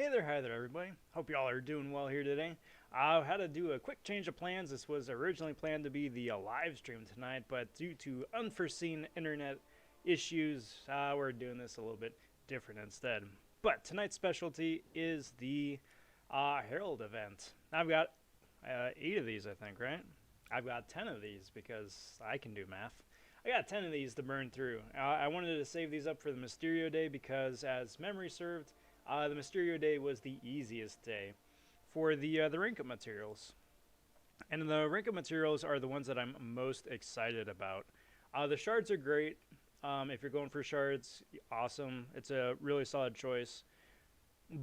Hi there, everybody. Hope y'all are doing well here today. I had to do a quick change of plans. This was originally planned to be the live stream tonight, but due to unforeseen internet issues, we're doing this a little bit different instead. But tonight's specialty is the Herald event. I've got 8 of these, I think, right? I've got 10 of these because I can do math. I got 10 of these to burn through. I wanted to save these up for the Mysterio Day because, as memory served, the Mysterio Day was the easiest day for the rank-up materials. And the rank-up materials are the ones that I'm most excited about. The shards are great. If you're going for shards, awesome. It's a really solid choice.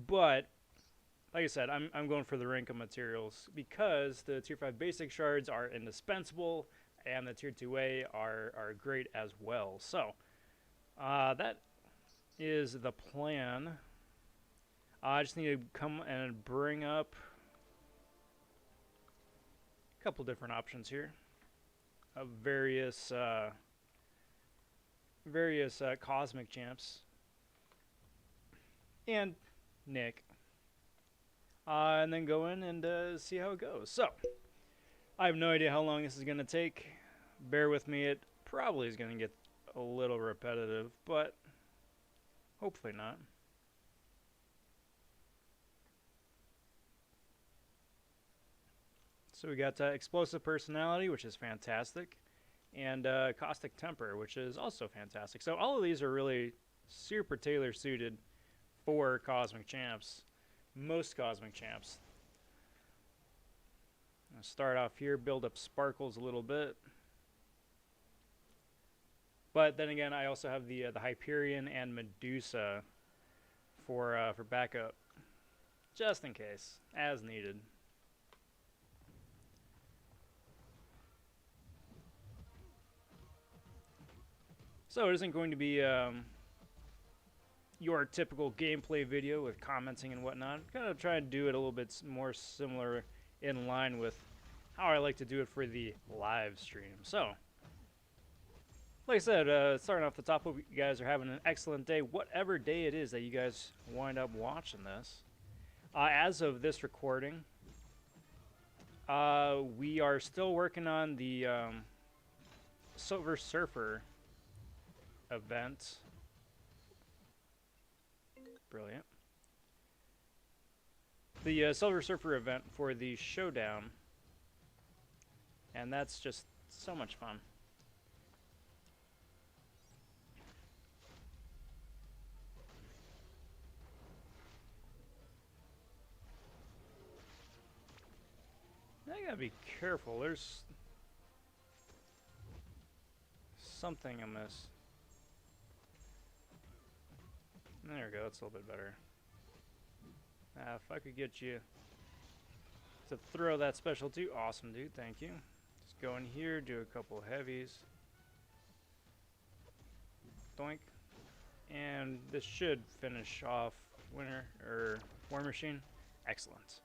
But, like I said, I'm going for the rank-up materials because the Tier 5 basic shards are indispensable, and the Tier 2A are great as well. So, that is the plan. I just need to come and bring up a couple different options here of various cosmic champs and Nick, and then go in and see how it goes. So I have no idea how long this is going to take. Bear with me, it probably is going to get a little repetitive, but hopefully not. So we got Explosive Personality, which is fantastic, and Caustic Temper, which is also fantastic. So all of these are really super tailor-suited for Cosmic Champs. Most Cosmic Champs. I'm going to start off here, build up Sparkles a little bit. But then again, I also have the Hyperion and Medusa for backup, just in case, as needed. So it isn't going to be your typical gameplay video with commenting and whatnot. I'm kind of trying to do it a little bit more similar in line with how I like to do it for the live stream. So, like I said, starting off the top, hope you guys are having an excellent day, whatever day it is that you guys wind up watching this. As of this recording, we are still working on the Silver Surfer event. Brilliant. The Silver Surfer event for the Showdown. And that's just so much fun. I gotta be careful. There's something amiss. There we go, that's a little bit better. If I could get you to throw that special too, awesome, dude, thank you. Just go in here, do a couple heavies. Doink. And this should finish off Winter, or War Machine. Excellent.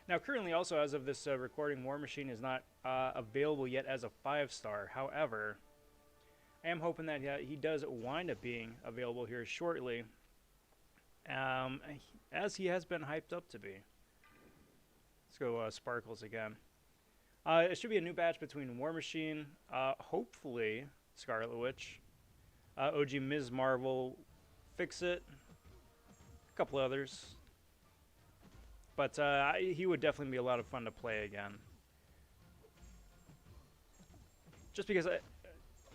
Now, currently, also, as of this recording, War Machine is not available yet as a 5-star. However, I am hoping that he does wind up being available here shortly, as he has been hyped up to be. Let's go Sparkles again. It should be a new batch between War Machine, hopefully Scarlet Witch, OG Ms. Marvel, Fix-It, a couple others. But he would definitely be a lot of fun to play again. Just because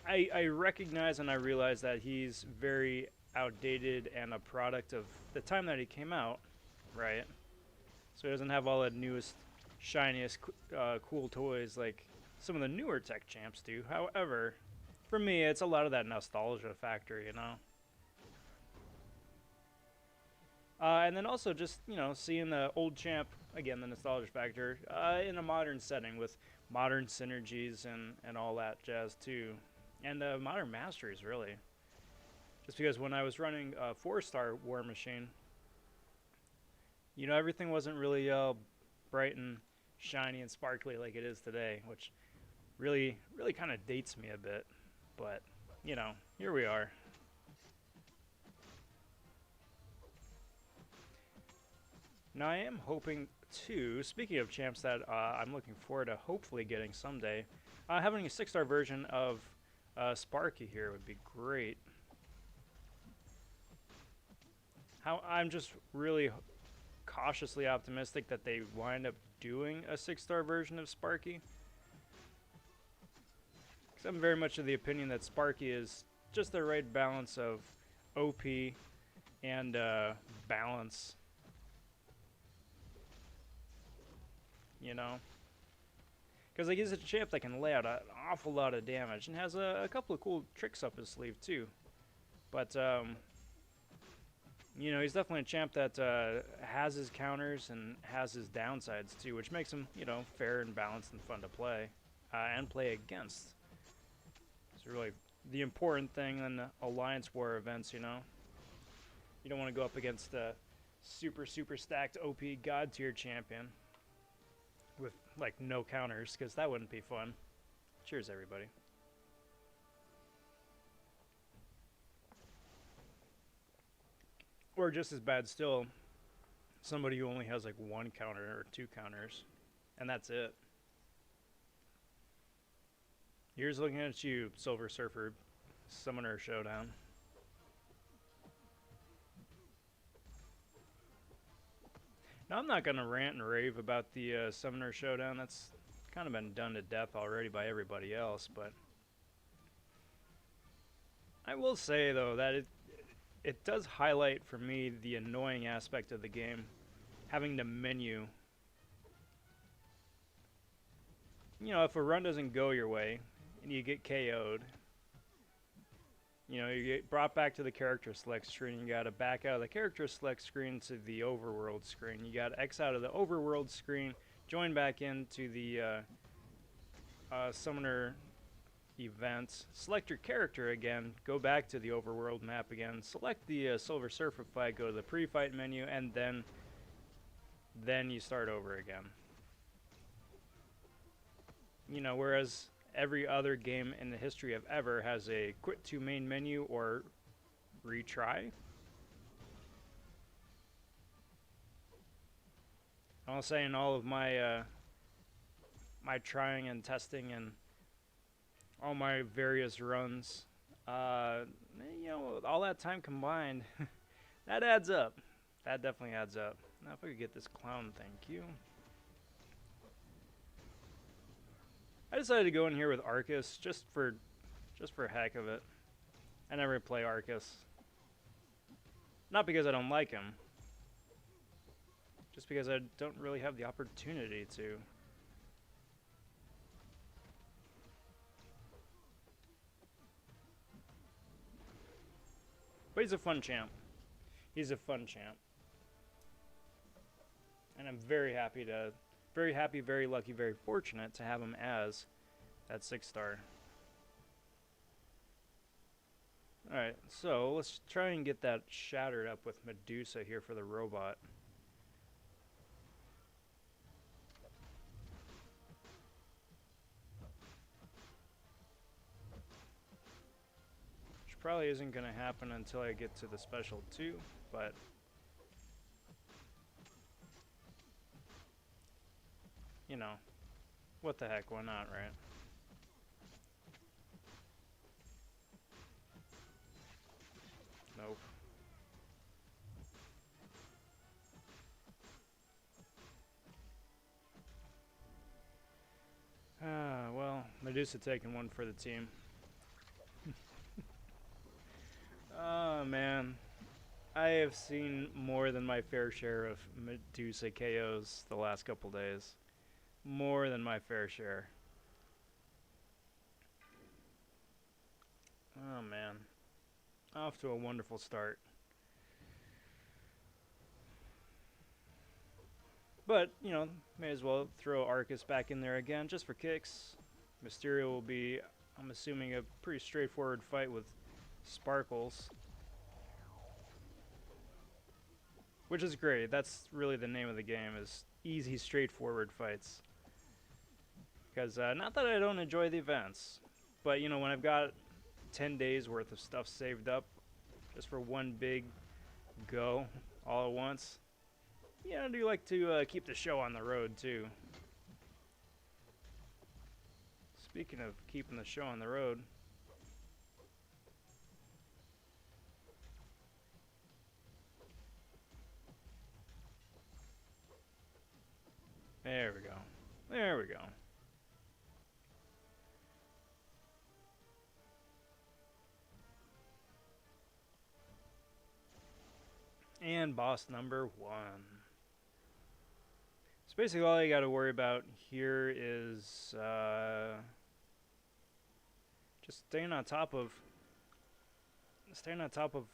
I recognize and I realize that he's very outdated and a product of the time that he came out, right? So he doesn't have all the newest, shiniest, cool toys like some of the newer tech champs do. However, for me, it's a lot of that nostalgia factor, you know? And then also just, you know, seeing the old champ, again, the nostalgia factor, in a modern setting with modern synergies and all that jazz too. And modern masteries, really. Just because when I was running a 4-star War Machine, you know, everything wasn't really bright and shiny and sparkly like it is today, which really kind of dates me a bit. But, you know, here we are. Now I am hoping to, speaking of champs that I'm looking forward to hopefully getting someday, having a 6-star version of Sparky here would be great. I'm just really cautiously optimistic that they wind up doing a 6-star version of Sparky. Because I'm very much of the opinion that Sparky is just the right balance of OP and balance. You know? Because like, he's a champ that can lay out an awful lot of damage and has a couple of cool tricks up his sleeve too. But, you know, he's definitely a champ that has his counters and has his downsides too, which makes him, you know, fair and balanced and fun to play and play against. It's really the important thing in the Alliance War events, you know. You don't want to go up against a super stacked OP God tier champion with like no counters, because that wouldn't be fun. Cheers, everybody. Or just as bad still, somebody who only has like 1 counter or 2 counters, and that's it. Here's looking at you, Silver Surfer, Summoner Showdown. Now, I'm not going to rant and rave about the Summoner Showdown. That's kind of been done to death already by everybody else, but I will say, though, that it does highlight for me the annoying aspect of the game, having the menu. You know, if a run doesn't go your way and you get KO'd, you know, you get brought back to the character select screen. You gotta back out of the character select screen to the overworld screen. You gotta X out of the overworld screen, join back into the summoner event, select your character again, go back to the overworld map again, select the Silver Surfer flag, go to the pre-fight menu, and then you start over again. You know, whereas every other game in the history of ever has a quit to main menu or retry. I'll say in all of my my trying and testing and all my various runs, you know, all that time combined, that adds up. That definitely adds up. Now if I could get this clown, thank you. I decided to go in here with Arcus just for heck of it. I never play Arcus. Not because I don't like him. Just because I don't really have the opportunity to. But he's a fun champ. He's a fun champ. And I'm very happy, very lucky, very fortunate to have him as that 6-star. Alright, so let's try and get that shattered up with Medusa here for the robot. Which probably isn't going to happen until I get to the special 2, but you know, what the heck, why not, right? Nope. Well, Medusa taking one for the team. Oh, man. I have seen more than my fair share of Medusa KOs the last couple days. More than my fair share. Oh, man. Off to a wonderful start. But, you know, may as well throw Arcus back in there again, just for kicks. Mysterio will be, I'm assuming, a pretty straightforward fight with Sparkles. Which is great. That's really the name of the game, is easy, straightforward fights. Because, not that I don't enjoy the events, but, you know, when I've got 10 days worth of stuff saved up just for one big go all at once, Yeah, I do like to keep the show on the road, too. Speaking of keeping the show on the road, there we go. There we go. And boss number 1. So basically all you got to worry about here is just staying on top of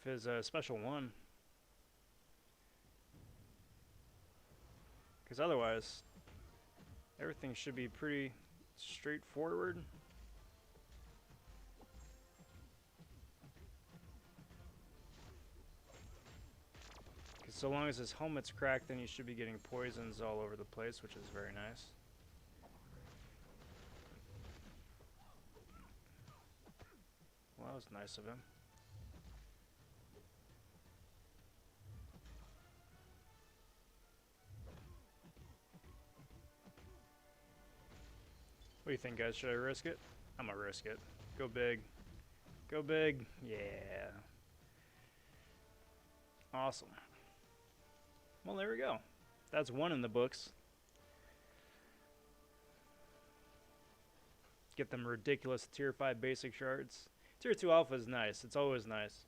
his special 1. Because otherwise everything should be pretty straightforward. So long as his helmet's cracked, then he should be getting poisons all over the place, which is very nice. Well, that was nice of him. What do you think, guys? Should I risk it? I'm gonna risk it. Go big. Go big. Yeah. Awesome. Well, there we go. That's 1 in the books. Get them ridiculous tier 5 basic shards. Tier 2 alpha is nice. It's always nice.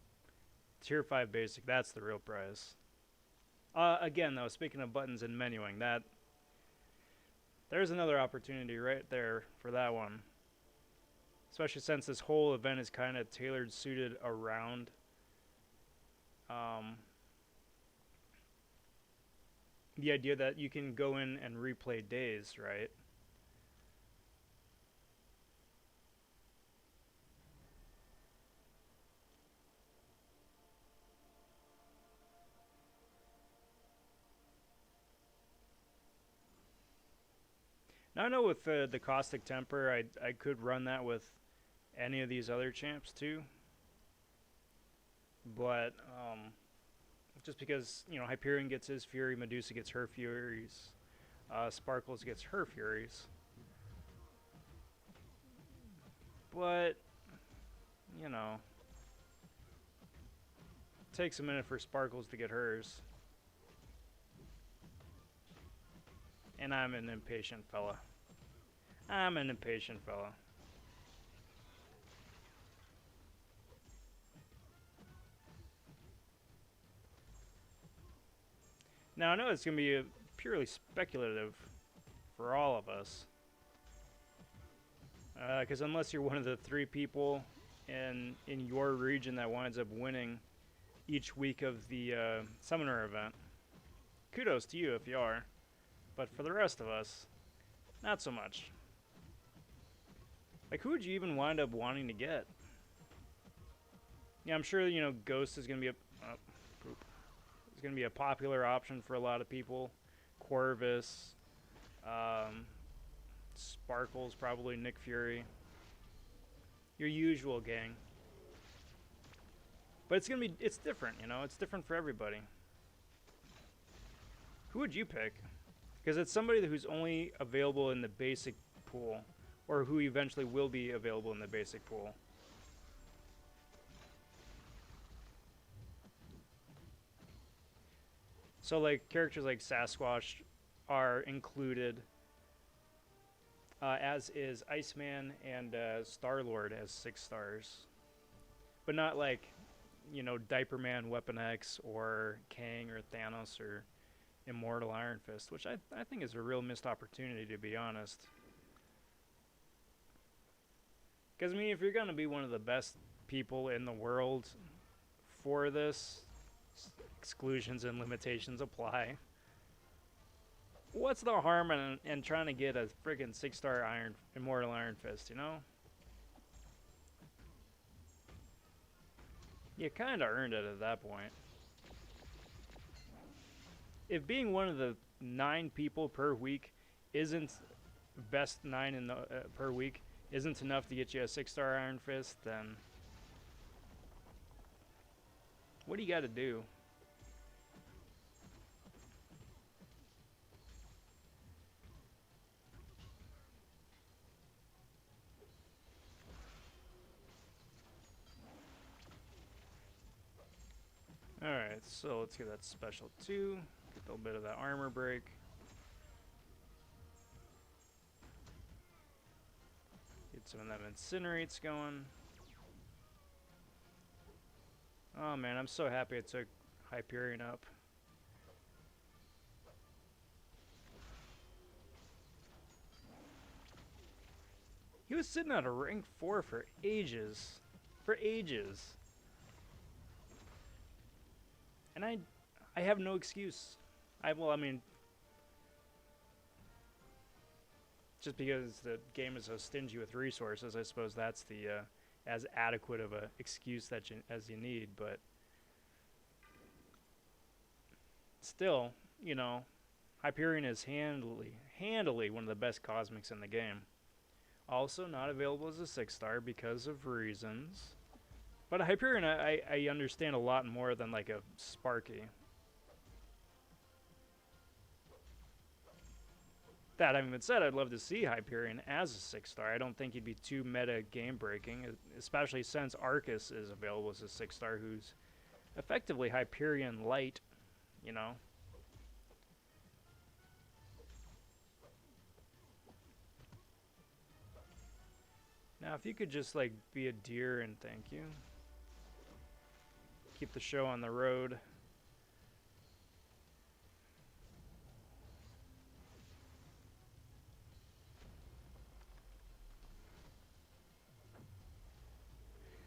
Tier 5 basic, that's the real prize. Again, though, speaking of buttons and menuing, there's another opportunity right there for that one. Especially since this whole event is kind of tailored, suited around the idea that you can go in and replay days, right? Now I know with the Caustic Temper, I could run that with any of these other champs too. But just because, you know, Hyperion gets his Fury, Medusa gets her Furies, Sparkles gets her Furies. But, you know, it takes a minute for Sparkles to get hers. And I'm an impatient fella. I'm an impatient fella. Now, I know it's going to be purely speculative for all of us. Because unless you're one of the 3 people in your region that winds up winning each week of the Summoner event, kudos to you if you are. But for the rest of us, not so much. Like, who would you even wind up wanting to get? Yeah, I'm sure, you know, Ghost is going to be a popular option for a lot of people. Corvus, Sparkles, probably Nick Fury. Your usual gang. But it's different, you know, it's different for everybody. Who would you pick? Because it's somebody who's only available in the basic pool, or who eventually will be available in the basic pool. So, like, characters like Sasquatch are included, as is Iceman and Star-Lord as 6 stars. But not like, you know, Diaper Man, Weapon X, or Kang, or Thanos, or Immortal Iron Fist, which I think is a real missed opportunity, to be honest. Because, I mean, if you're going to be one of the best people in the world for this, exclusions and limitations apply. What's the harm in trying to get a friggin' 6-star Immortal Iron Fist, you know? You kind of earned it at that point. If being one of the 9 people per week isn't best 9 in the per week isn't enough to get you a 6-star Iron Fist, then what do you got to do? so let's get that special 2. Get a little bit of that armor break. Get some of them incinerates going. Oh man, I'm so happy I took Hyperion up. He was sitting at a rank 4 for ages. For ages. And I have no excuse. I mean, just because the game is so stingy with resources, I suppose that's the as adequate of a excuse that as you need, but still, you know, Hyperion is handily one of the best cosmics in the game. Also not available as a 6-star because of reasons. But a Hyperion I understand a lot more than like a Sparky. That having been said, I'd love to see Hyperion as a 6-star. I don't think he'd be too meta game breaking, especially since Arcus is available as a 6-star, who's effectively Hyperion light, you know. Now, if you could just like be a deer and thank you. Keep the show on the road.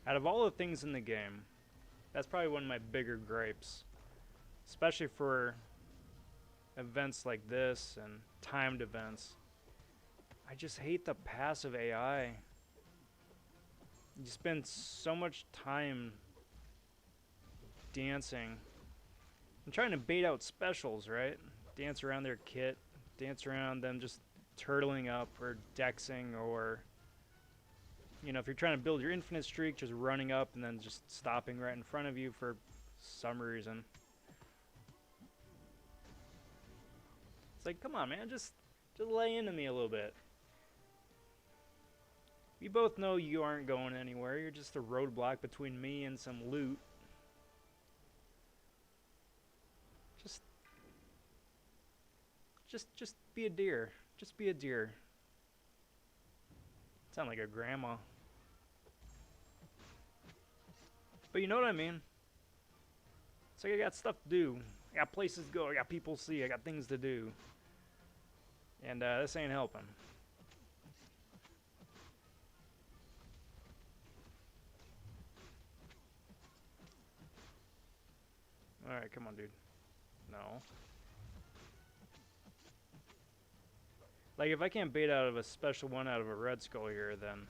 Out of all the things in the game, that's probably one of my bigger gripes. Especially for events like this and timed events. I just hate the passive AI. You spend so much time dancing and trying to bait out specials, right? Dance around their kit, dance around them just turtling up or dexing, or, you know, if you're trying to build your infinite streak, just running up and then just stopping right in front of you for some reason. It's like, come on, man, just lay into me a little bit. We both know you aren't going anywhere. You're just a roadblock between me and some loot. Just be a deer. Just be a deer. Sound like a grandma. But you know what I mean? It's like I got stuff to do. I got places to go. I got people to see. I got things to do. And this ain't helping. Alright, come on, dude. No. Like, if I can't bait out of a special one out of a Red Skull here, then...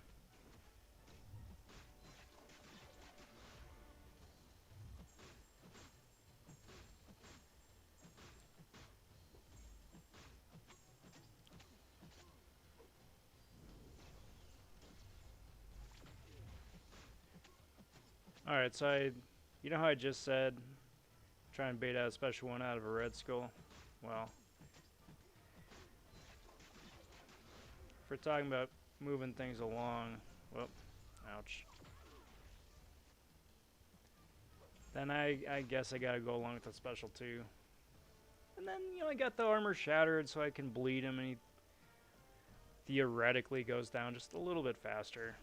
Alright, so you know how I just said try and bait out a special one out of a Red Skull? Well, if we're talking about moving things along, whoop, ouch. Then I guess I gotta go along with the special 2. And then, you know, I got the armor shattered so I can bleed him, and he theoretically goes down just a little bit faster.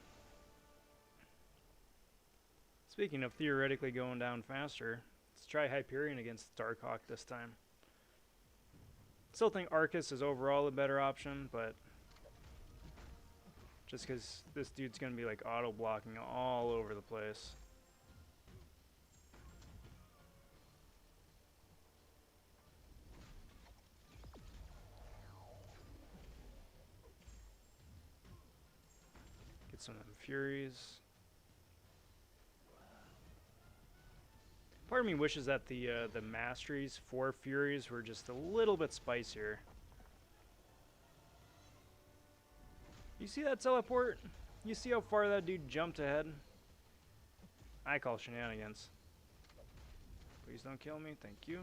Speaking of theoretically going down faster, let's try Hyperion against Darkhawk this time. Still think Arcus is overall a better option, but just because this dude's going to be like auto-blocking all over the place. Get some of them Furies. Part of me wishes that the masteries for Furies were just a little bit spicier. You see that teleport? You see how far that dude jumped ahead? I call shenanigans. Please don't kill me, thank you.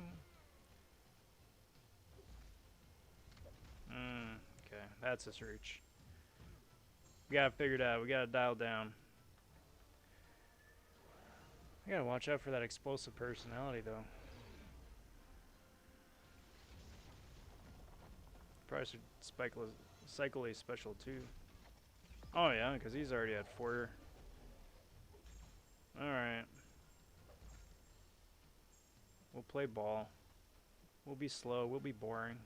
Okay, that's his reach. We gotta figure it out, we gotta dial down. I gotta watch out for that explosive personality, though. Probably should cycle a special too. Oh yeah, because he's already at 4. Alright. We'll play ball. We'll be slow. We'll be boring.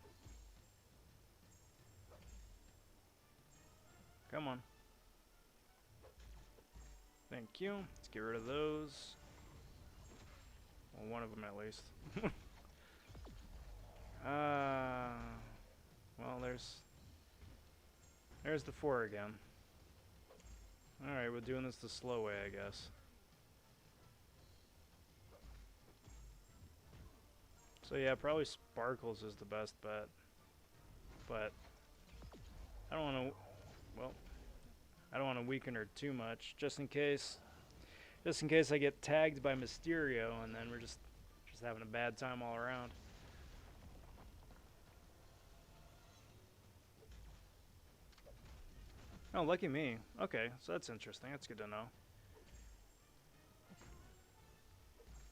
Come on. Thank you. Let's get rid of those. Well, one of them at least. Well, there's the 4 again. Alright, we're doing this the slow way, I guess. So yeah, probably Sparkles is the best bet. But I don't want to, well, I don't want to weaken her too much, just in case I get tagged by Mysterio, and then we're just having a bad time all around. Oh, lucky me. Okay, so that's interesting. That's good to know.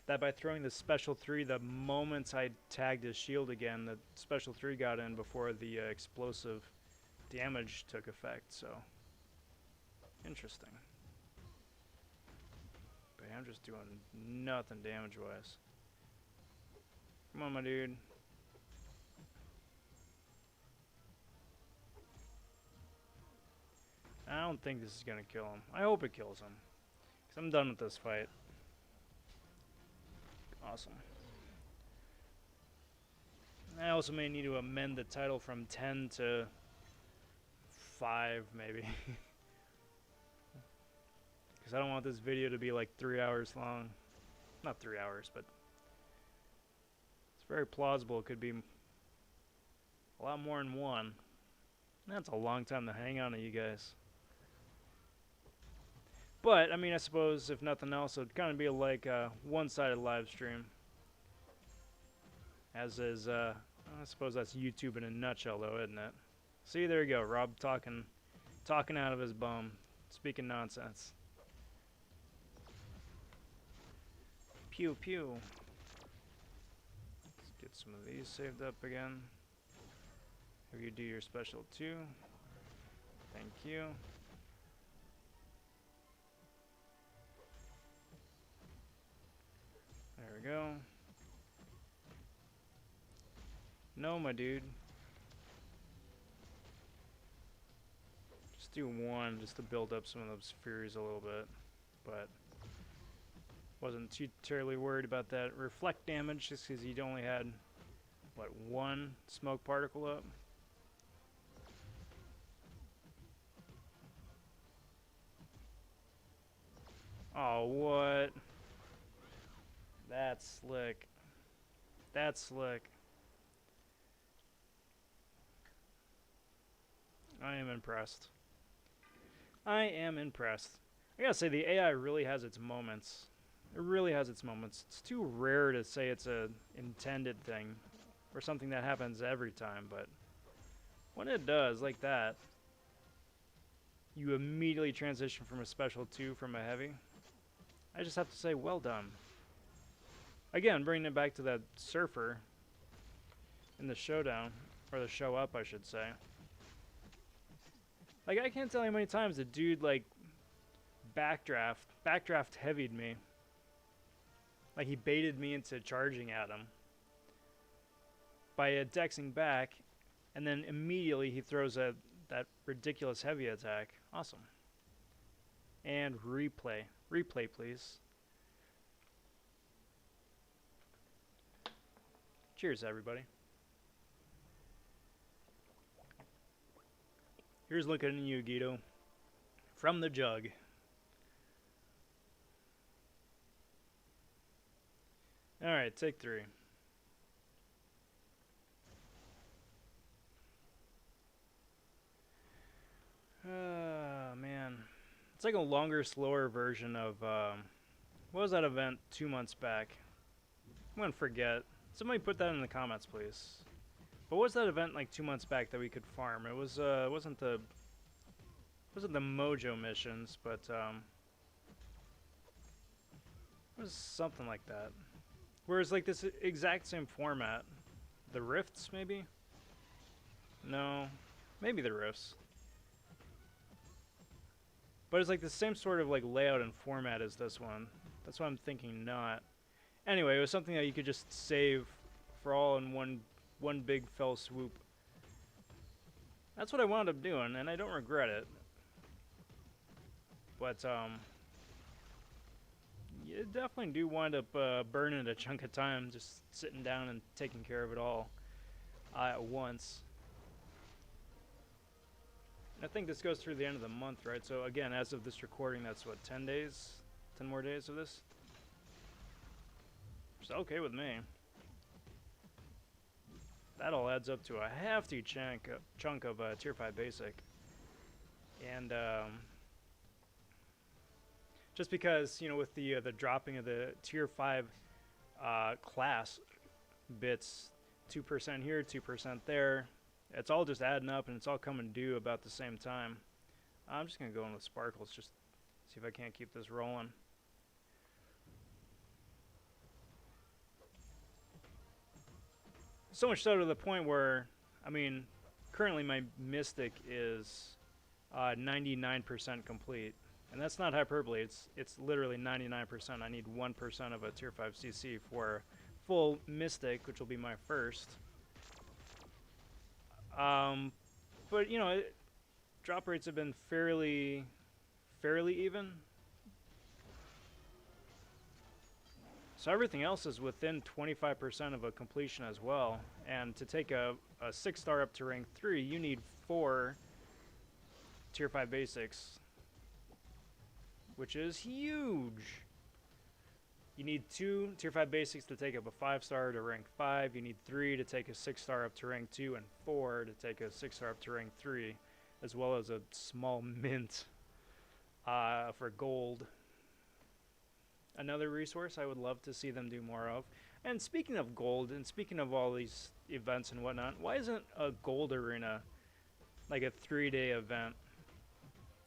That by throwing the special 3, the moment I tagged his shield again, the special 3 got in before the explosive damage took effect, so interesting. But I'm just doing nothing damage-wise. Come on, my dude. I don't think this is gonna kill him. I hope it kills him, because I'm done with this fight. Awesome. I also may need to amend the title from 10 to 5, maybe. Because I don't want this video to be like 3 hours long. Not 3 hours, but it's very plausible it could be a lot more than 1. That's a long time to hang on to you guys. But, I mean, I suppose, if nothing else, it would kind of be like a one-sided live stream. As is, I suppose that's YouTube in a nutshell, though, isn't it? See, there you go, Rob talking out of his bum, speaking nonsense. Pew, pew. Let's get some of these saved up again. Have you do your special, too. Thank you. There we go. No, my dude. Just do 1 just to build up some of those furies a little bit. But wasn't too terribly worried about that reflect damage just because he'd only had, what, 1 smoke particle up? Oh, what? That's slick. That's slick. I am impressed. I am impressed. I gotta say, the AI really has its moments. It really has its moments. It's too rare to say it's a intended thing or something that happens every time, but when it does, like that, you immediately transition from a special 2 from a heavy. I just have to say, well done. Again, bringing it back to that surfer in the showdown, or the show up, I should say. Like, I can't tell you how many times the dude, like, backdraft heavied me. Like, he baited me into charging at him by dexing back, and then immediately he throws that ridiculous heavy attack. Awesome. And replay. Replay, please. Cheers, everybody. Here's looking at you, Guido. From the jug. Alright, take 3. Man. It's like a longer, slower version of, what was that event 2 months back? I'm gonna forget. Somebody put that in the comments, please. What was that event like 2 months back that we could farm? It was, wasn't the Mojo missions, but, it was something like that. Whereas, like, this exact same format. The Rifts, maybe? No. Maybe the rifts. But it's like the same sort of like layout and format as this one. That's why I'm thinking not. Anyway, it was something that you could just save for all in one big fell swoop. That's what I wound up doing, and I don't regret it. But you definitely do wind up burning a chunk of time just sitting down and taking care of it all at once. I think this goes through the end of the month, right? So again, as of this recording, that's what, 10 days? 10 more days of this? It's okay with me. That all adds up to a hefty chunk of Tier 5 Basic. And just because, you know, with the dropping of the Tier 5 class bits, 2% here, 2% there, it's all just adding up and it's all coming due about the same time. I'm just going to go in with sparkles, just see if I can't keep this rolling. So much so to the point where, I mean, currently my Mystic is 99% complete. And that's not hyperbole, it's literally 99%. I need 1% of a Tier 5cc for full Mystic, which will be my first. But, you know, drop rates have been fairly even. So everything else is within 25% of a completion as well. And to take a 6-star up to rank 3, you need 4 Tier 5 basics, which is huge. You need 2 Tier 5 basics to take up a 5-star to rank 5. You need 3 to take a 6-star up to rank 2, and 4 to take a 6-star up to rank 3, as well as a small mint for gold. Another resource I would love to see them do more of. And speaking of gold, and speaking of all these events and whatnot, why isn't a gold arena like a 3-day event?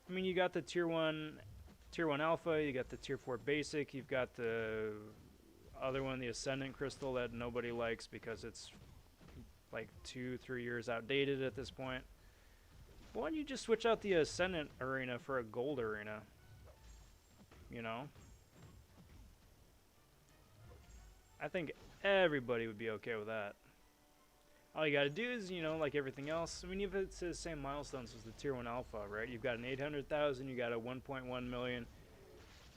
I mean, you got the Tier 1 Alpha, you got the Tier 4 Basic, you've got the other one, the Ascendant Crystal, that nobody likes because it's like 2-3 years outdated at this point. Why don't you just switch out the Ascendant arena for a gold arena? You know? I think everybody would be okay with that. All you gotta do is, you know, like everything else, I mean, if it's the same milestones as the Tier 1 Alpha, right? You've got an 800,000, you got a 1.1 million,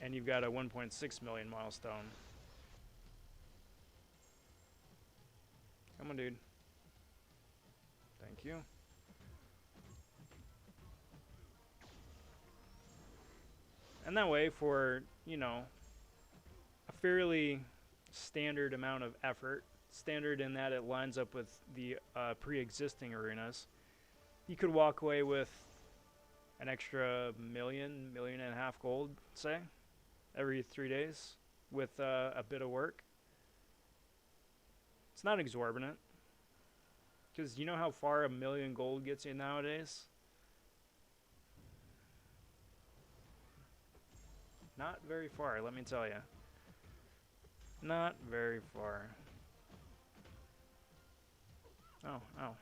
and you've got a 1.6 million milestone. Come on, dude. Thank you. And that way, for, you know, a fairly standard amount of effort, standard in that it lines up with the pre-existing arenas, you could walk away with an extra million and a half gold, say, every 3 days with a bit of work. It's not exorbitant, because you know how far a million gold gets you nowadays? Not very far, let me tell you. Not very far. Oh, ow.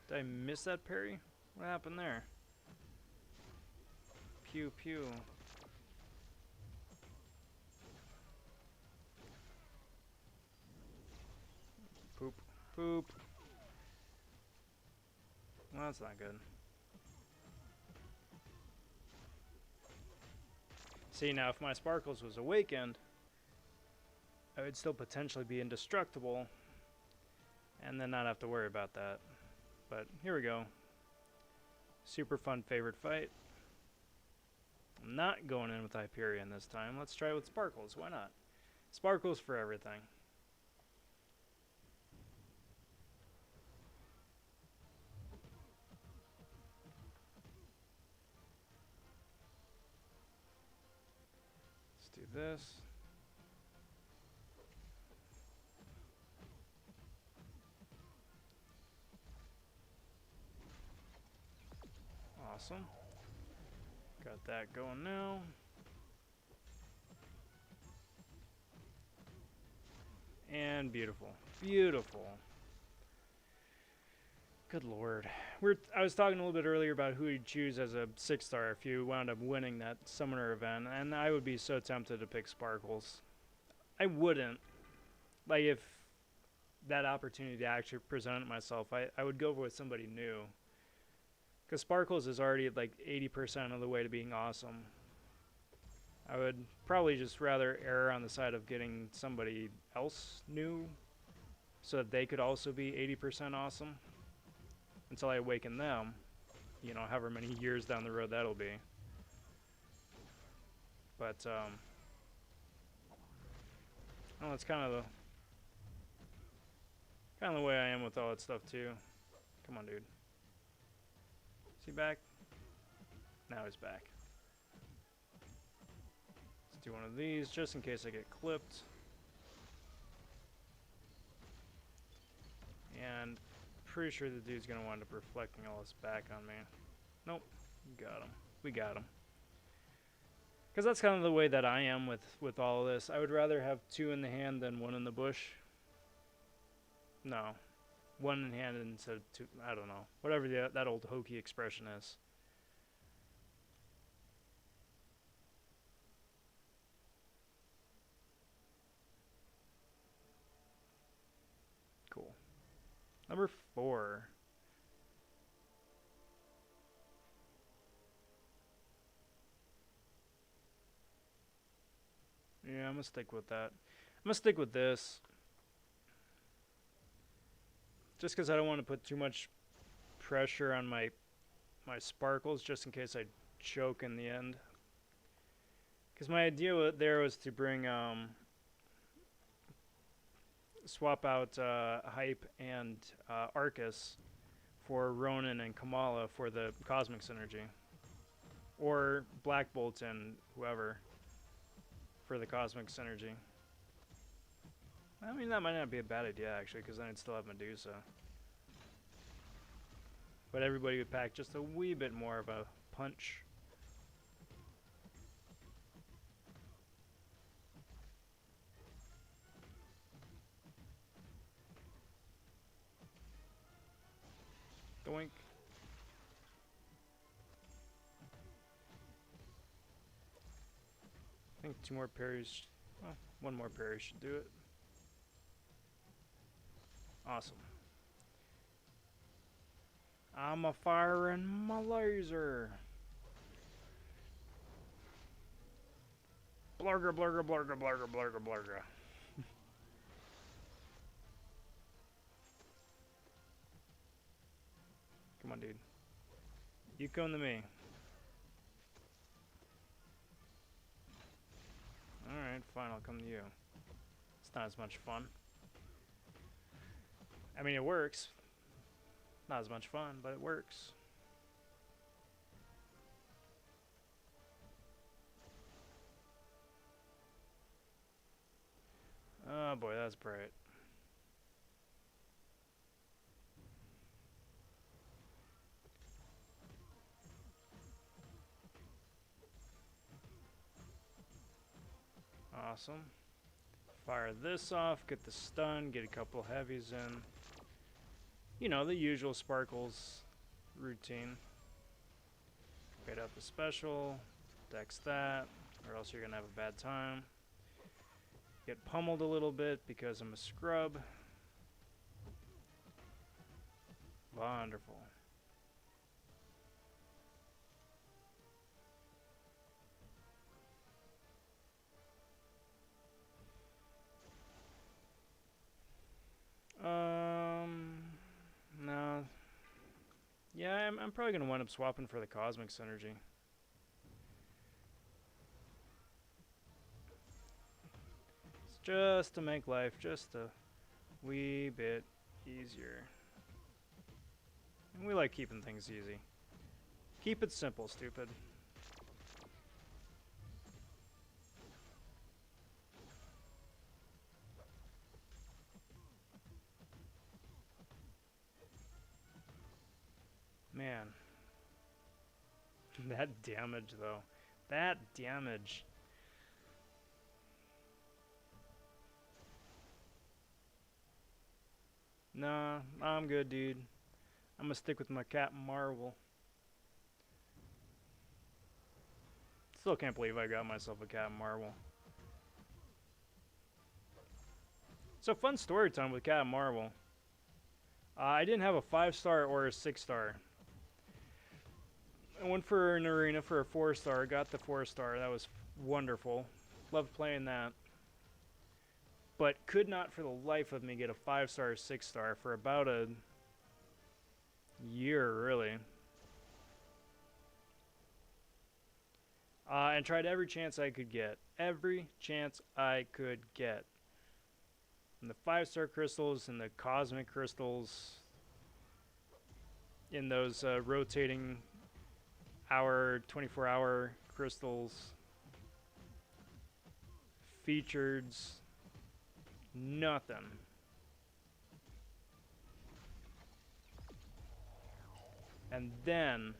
Did I miss that parry? What happened there? Pew, pew. Poop, poop. Well, that's not good. See, now if my Sparkles was awakened, I would still potentially be indestructible and then not have to worry about that. But here we go. Super fun favorite fight. I'm not going in with Hyperion this time. Let's try it with Sparkles. Why not? Sparkles for everything. Let's do this. Awesome. Got that going now. And beautiful. Beautiful. Good lord. I was talking a little bit earlier about who you'd choose as a 6-star if you wound up winning that summoner event, and I would be so tempted to pick Sparkles. I wouldn't. Like, if that opportunity actually presented myself, I would go with somebody new. Because Sparkles is already like 80% of the way to being awesome. I would probably just rather err on the side of getting somebody else new so that they could also be 80% awesome until I awaken them, you know, however many years down the road that'll be. But, well, that's kind of the way I am with all that stuff too. Come on, dude. Is he back? Now he's back. Let's do one of these just in case I get clipped. And pretty sure the dude's gonna wind up reflecting all this back on me. Nope, got him. We got him. Because that's kind of the way that I am with all of this. I would rather have 2 in the hand than 1 in the bush. No, 1 in hand instead of 2. I don't know. Whatever that old hokey expression is. Cool. Number 4. Yeah, I'm gonna stick with that. I'm gonna stick with this. Just because I don't want to put too much pressure on my sparkles, just in case I choke in the end. Because my idea there was to bring, swap out Hype and Arcus for Ronin and Kamala for the Cosmic Synergy. Or Black Bolt and whoever for the Cosmic Synergy. I mean, that might not be a bad idea, actually, because then I'd still have Medusa. But everybody would pack just a wee bit more of a punch. Doink. I think 2 more parries. Well, 1 more parry should do it. Awesome. I'm a firing my laser. Blurga, blurga, blurga, blurga, blurga, blurga. Come on, dude. You come to me. Alright, fine, I'll come to you. It's not as much fun. I mean, it works. Not as much fun, but it works. Oh boy, that's bright. Awesome. Fire this off, get the stun, get a couple heavies in. You know, the usual Sparkles routine. Bait out the special, dex that, or else you're gonna have a bad time. Get pummeled a little bit because I'm a scrub. Wonderful. No. Yeah, I'm probably gonna wind up swapping for the Cosmic Synergy. It's just to make life just a wee bit easier. And we like keeping things easy. Keep it simple, stupid. Man. That damage, though. That damage. Nah, I'm good, dude. I'm gonna stick with my Captain Marvel. Still can't believe I got myself a Captain Marvel. So fun story time with Captain Marvel. I didn't have a 5-star or a 6-star. I went for an arena for a 4-star. Got the 4-star. That was wonderful. Loved playing that. But could not for the life of me get a 5-star or 6-star for about a year, really. And tried every chance I could get. Every chance I could get. And the 5-star crystals and the cosmic crystals. In those rotating hour, 24-hour crystals. Featureds. Nothing. And then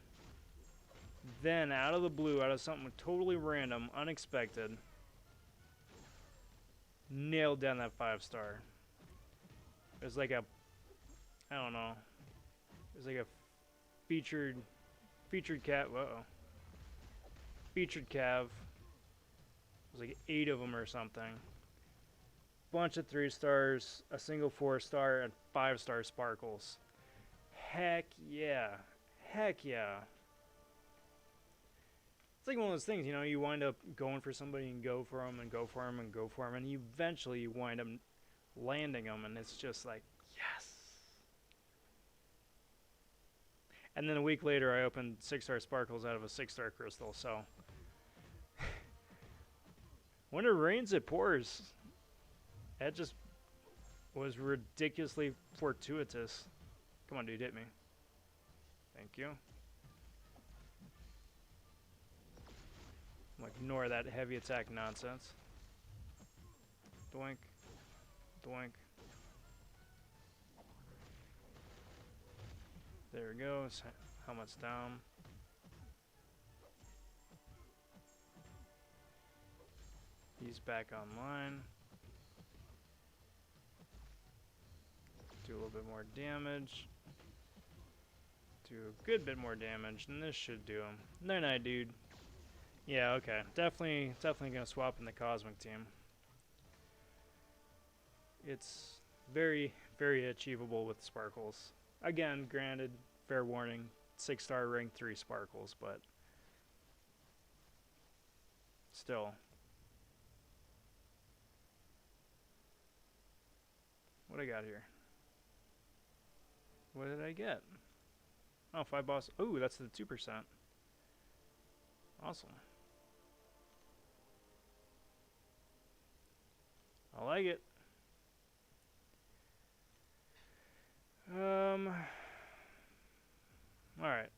out of the blue, out of something totally random, unexpected, nailed down that 5-star. It was like a, I don't know, it was like a featured cav, featured cav. It was like 8 of them or something. Bunch of 3-stars, a single 4-star, and 5-star sparkles. Heck yeah. Heck yeah. It's like one of those things, you know, you wind up going for somebody and go for them and go for them and go for them, and eventually you wind up landing them, and it's just like, yes. And then a week later, I opened 6-star sparkles out of a 6-star crystal, so. When it rains, it pours. That just was ridiculously fortuitous. Come on, dude, hit me. Thank you. I'm gonna ignore that heavy attack nonsense. Doink. Doink. There we go. Helmet's down. He's back online. Do a little bit more damage. Do a good bit more damage, and this should do him. No, no, dude. Yeah, okay. Definitely gonna swap in the Cosmic team. It's very, very achievable with Sparkles. Again, granted, fair warning, 6-star rank 3 Sparkles, but still. What I got here? What did I get? Oh, 5 boss. Ooh, that's the 2%. Awesome. I like it. Alright.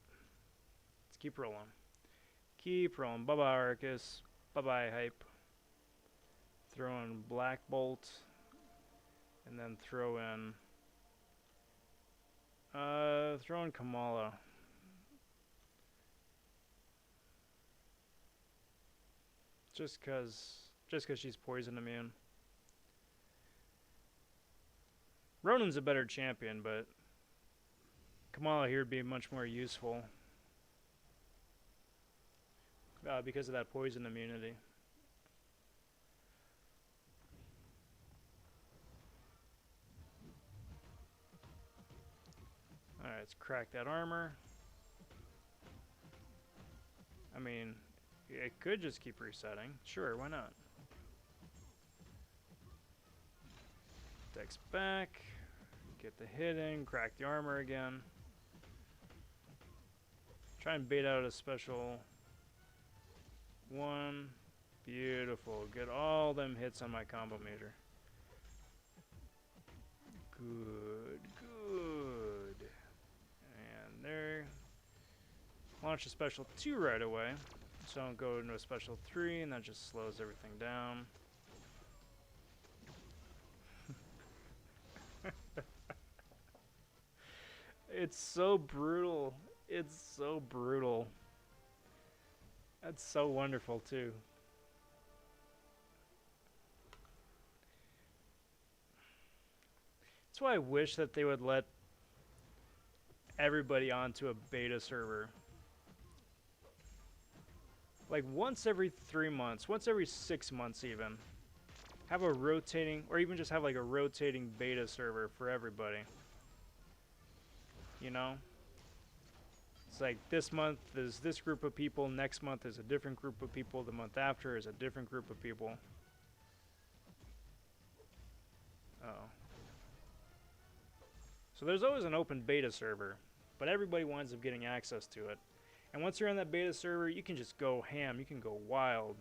Let's keep rolling. Keep rolling. Bye-bye, Arcus. Bye-bye, Hype. Throw in Black Bolt. And then throw in Kamala. Just cause she's poison immune. Ronan's a better champion, but Kamala here would be much more useful because of that poison immunity. Alright, let's crack that armor. I mean, it could just keep resetting. Sure, why not? Dex back. Get the hit in. Crack the armor again. Try and bait out a special one. Beautiful. Get all them hits on my combo meter. Good, good. And there. Launch a special 2 right away. So I'll go into a special 3, and that just slows everything down. It's so brutal. It's so brutal. That's so wonderful, too. That's why I wish that they would let everybody onto a beta server. Like once every 3 months, once every 6 months even. Have a rotating, or even just have like a rotating beta server for everybody. You know? It's like this month is this group of people, next month is a different group of people, the month after is a different group of people. Oh. So there's always an open beta server, but everybody winds up getting access to it. And once you're on that beta server, you can just go ham, you can go wild.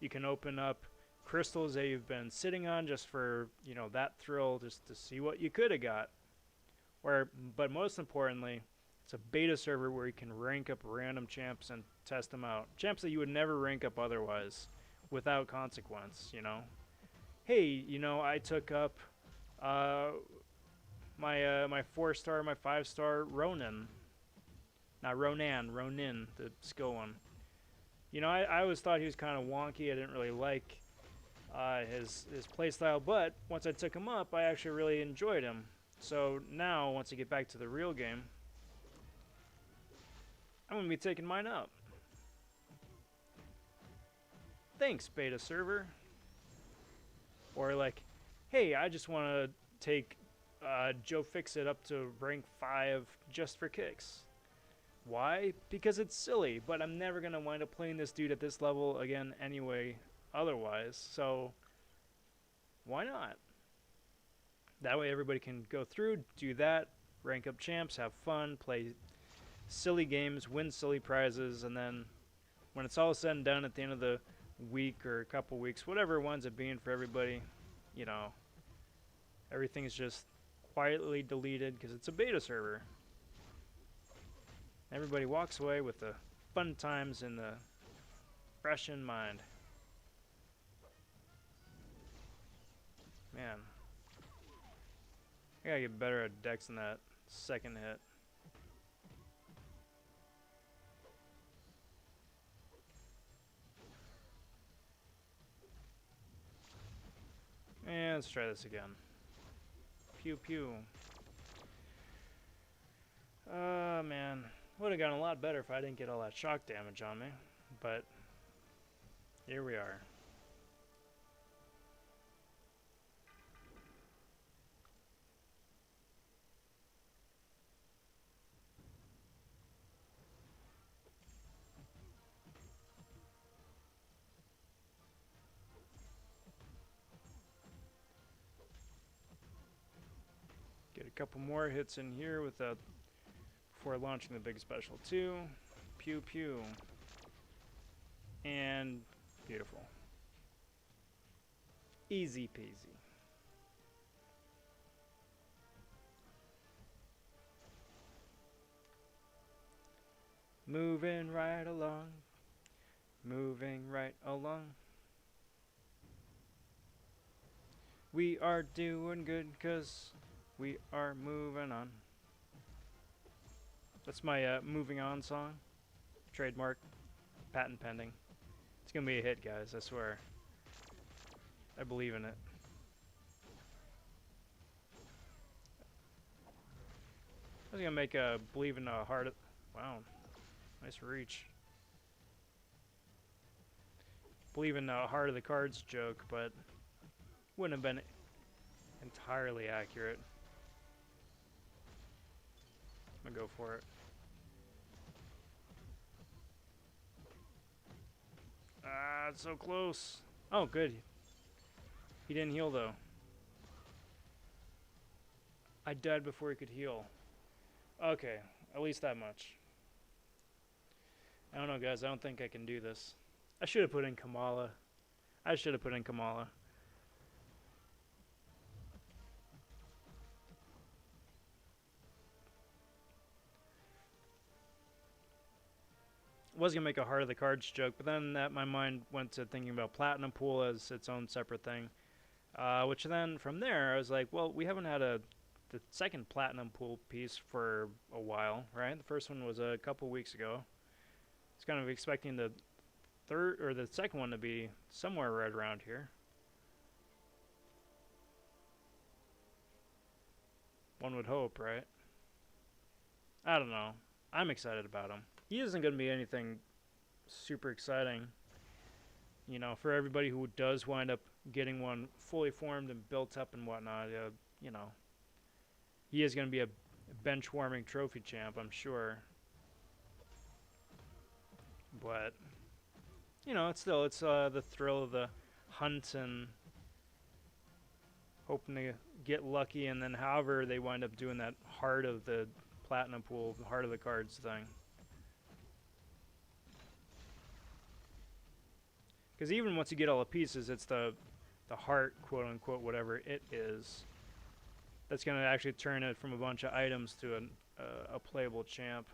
You can open up crystals that you've been sitting on just for, you know, that thrill, just to see what you could have got. But most importantly, it's a beta server where you can rank up random champs and test them out. Champs that you would never rank up otherwise, without consequence, you know. Hey, you know, I took up my 4-star, my 5-star Ronin. Not Ronan, Ronin, the skill one. You know, I always thought he was kind of wonky. I didn't really like his playstyle, but once I took him up, I actually really enjoyed him. So now, once I get back to the real game, I'm going to be taking mine up. Thanks, beta server. Or like, hey, I just want to take Joe Fixit up to rank 5 just for kicks. Why? Because it's silly, but I'm never going to wind up playing this dude at this level again anyway otherwise, so why not? That way everybody can go through, do that, rank up champs, have fun, play silly games, win silly prizes, and then when it's all said and done at the end of the week or a couple weeks, whatever it winds up being for everybody, you know, everything's just quietly deleted because it's a beta server. Everybody walks away with the fun times in the fresh in mind. Man. I gotta get better at decks in that second hit. And let's try this again. Pew pew. Man. Would have gotten a lot better if I didn't get all that shock damage on me. But here we are. Get a couple more hits in here without before launching the big special too. Pew pew. And beautiful. Easy peasy. Moving right along. Moving right along. We are doing good 'cause we are moving on. That's my moving on song. Trademark. Patent pending. It's gonna be a hit, guys, I swear. I believe in it. I was gonna make a believe in a heart. Wow. Nice reach. Believe in a heart of the cards joke, but wouldn't have been entirely accurate. I'm gonna go for it. Ah, it's so close. Oh, good. He didn't heal, though. I died before he could heal. Okay, at least that much. I don't know, guys. I don't think I can do this. I should have put in Kamala. I should have put in Kamala. Was gonna make a heart of the cards joke, but then my mind went to thinking about Platinum Pool as its own separate thing. Which then, from there, I was like, well, we haven't had the second Platinum Pool piece for a while, right? The first one was a couple weeks ago. I was kind of expecting the third or the second one to be somewhere right around here. One would hope, right? I don't know. I'm excited about him. He isn't going to be anything super exciting. You know, for everybody who does wind up getting one fully formed and built up and whatnot, you know, he is going to be a bench warming trophy champ, I'm sure. But, you know, it's the thrill of the hunt and hoping to get lucky, and then however they wind up doing that heart of the platinum pool, the heart of the cards thing. Because even once you get all the pieces, it's the heart, quote unquote, whatever it is, that's going to actually turn it from a bunch of items to a playable champ.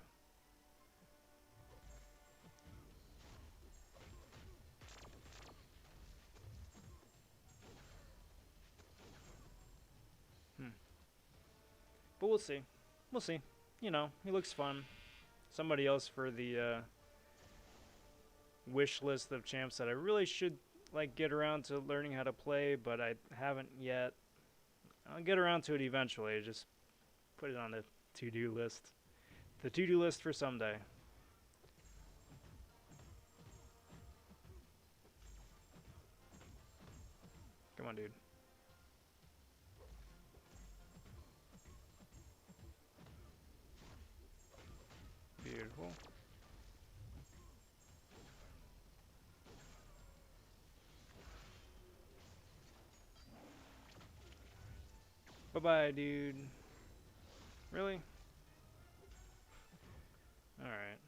But we'll see. We'll see. You know, he looks fun. Somebody else for the wish list of champs that I really should like get around to learning how to play, but I haven't yet. I'll get around to it eventually. Just put it on the to-do list. The to-do list for someday. Come on, dude. Beautiful. Bye-bye, dude. Really? Alright.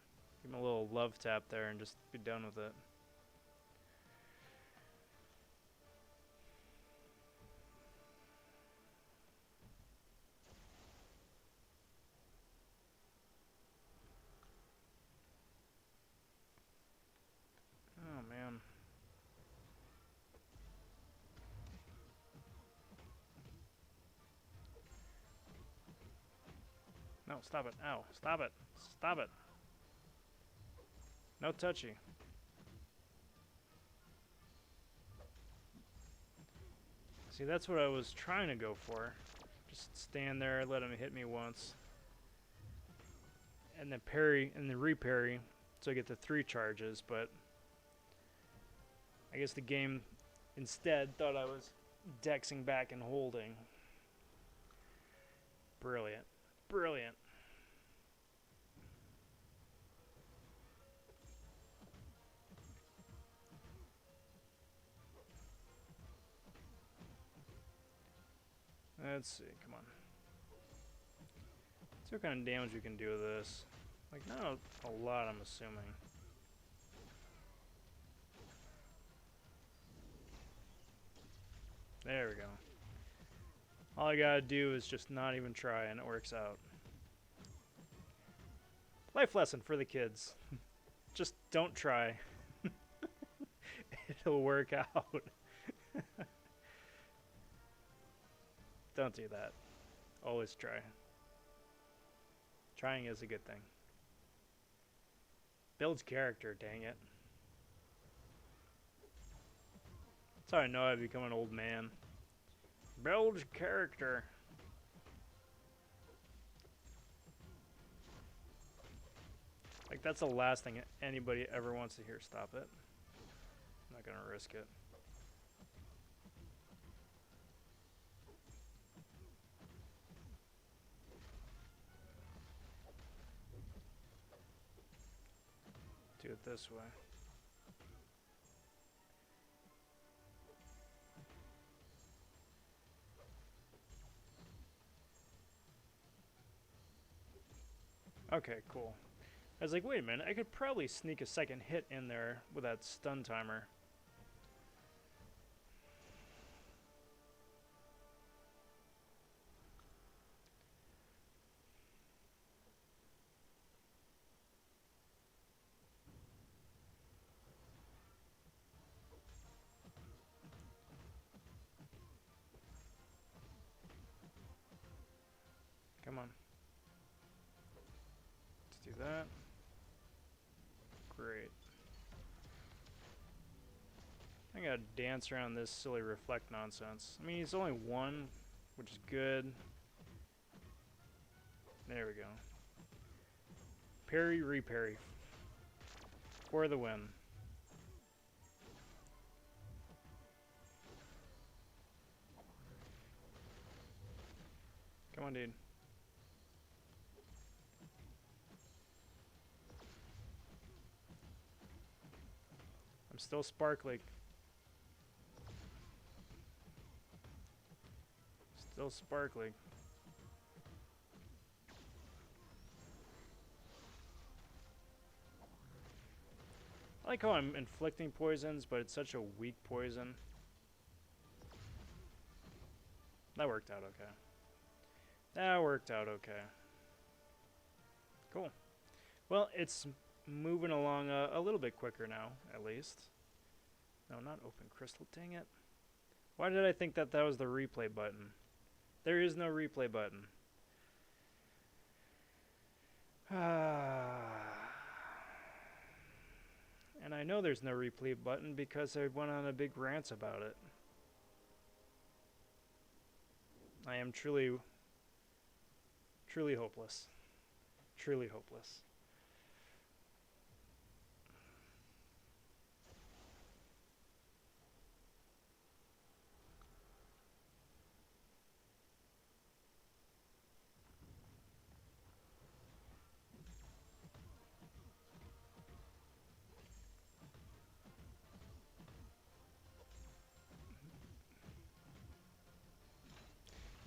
Give him a little love tap there and just be done with it. Oh, man. No, stop it. Ow. Stop it. Stop it. No touchy. See, that's what I was trying to go for. Just stand there, let him hit me once. And then parry, and then reparry, so I get the 3 charges, but I guess the game instead thought I was dexing back and holding. Brilliant. Brilliant. Let's see, come on. Let's see what kind of damage we can do with this. Like, not a lot, I'm assuming. There we go. All I gotta do is just not even try, and it works out. Life lesson for the kids. Just don't try. It'll work out. Don't do that. Always try. Trying is a good thing. Builds character, dang it. That's how I know I've become an old man. Builds character. Like, that's the last thing anybody ever wants to hear. Stop it. I'm not gonna risk it. Do it this way. Okay, cool. I was like, wait a minute, I could probably sneak a second hit in there with that stun timer. Come on. Let's do that. Great. I gotta dance around this silly reflect nonsense. I mean, he's only 1, which is good. There we go. Parry, reparry. For the win. Come on, dude. I'm still sparkling. Still sparkling. I like how I'm inflicting poisons, but it's such a weak poison. That worked out okay. That worked out okay. Cool. Well, it's moving along a little bit quicker now, at least. No, not open crystal, dang it. Why did I think that that was the replay button? There is no replay button. And I know there's no replay button because I went on a big rant about it. I am truly hopeless. Truly hopeless.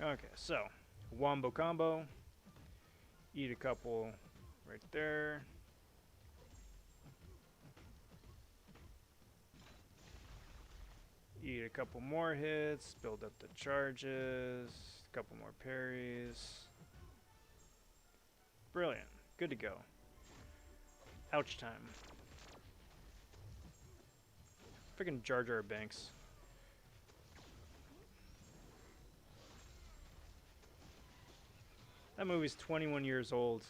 Okay, so wombo combo. Eat a couple right there. Eat a couple more hits, build up the charges, a couple more parries. Brilliant. Good to go. Ouch time. Freaking Jar Jar Binks. That movie's 21 years old.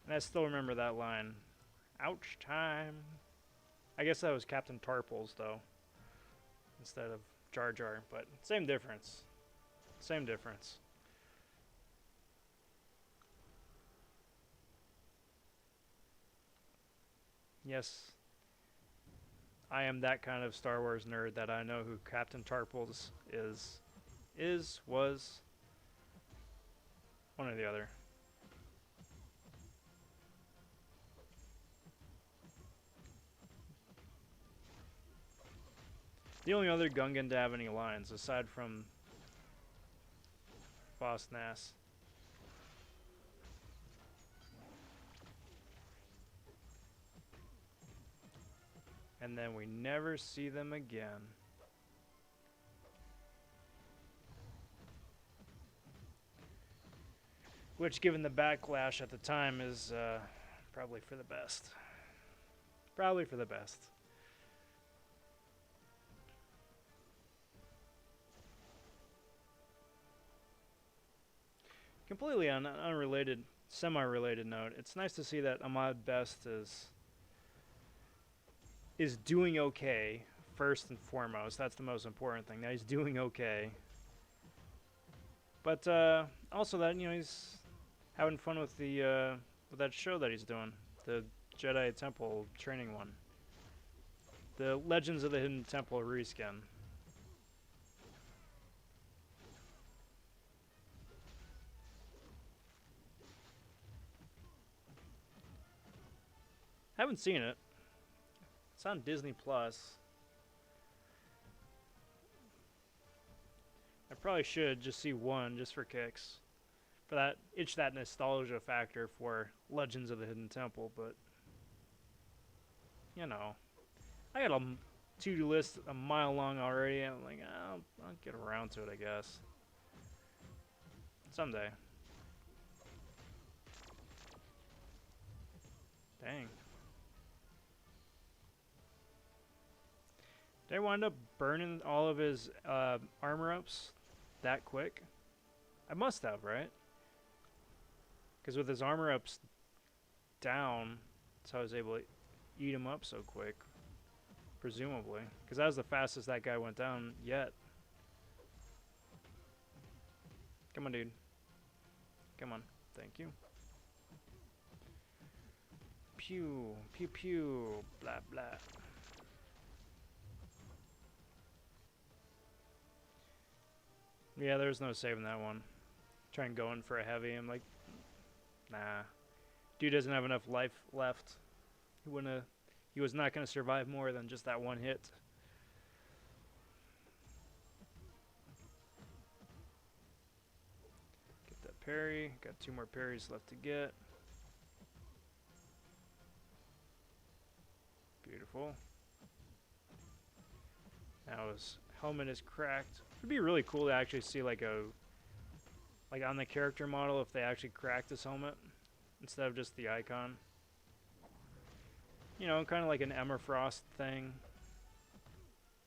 And I still remember that line. Ouch time. I guess that was Captain Tarples, though. Instead of Jar Jar. But same difference. Same difference. Yes. I am that kind of Star Wars nerd that I know who Captain Tarples is. Was. One or the other. The only other Gungan to have any lines, aside from Boss Nass. And then we never see them again. Which, given the backlash at the time, is probably for the best. Probably for the best. Completely on an unrelated, semi-related note, it's nice to see that Ahmad Best is doing okay, first and foremost. That's the most important thing, that he's doing okay. But also that, you know, he's having fun with the with that show that he's doing, the Jedi Temple training one, the Legends of the Hidden Temple reskin. Haven't seen it. It's on Disney Plus. I probably should just see one just for kicks. For that that nostalgia factor for Legends of the Hidden Temple, but you know, I got a to-do list a mile long already, and I'm like, I'll get around to it, I guess. Someday. Dang. Did I wind up burning all of his armor ups that quick? I must have, right? Because with his armor ups down, that's how I was able to eat him up so quick. Presumably. Because that was the fastest that guy went down yet. Come on, dude. Come on. Thank you. pew. Pew pew. Blah blah. Yeah, there's no saving that one. Try and go in for a heavy. I'm like, nah. Dude doesn't have enough life left. He was not gonna survive more than just that one hit. Get that parry. Got 2 more parries left to get. Beautiful. Now his helmet is cracked. It'd be really cool to actually see like on the character model if they actually cracked his helmet instead of just the icon. You know, kind of like an Emma Frost thing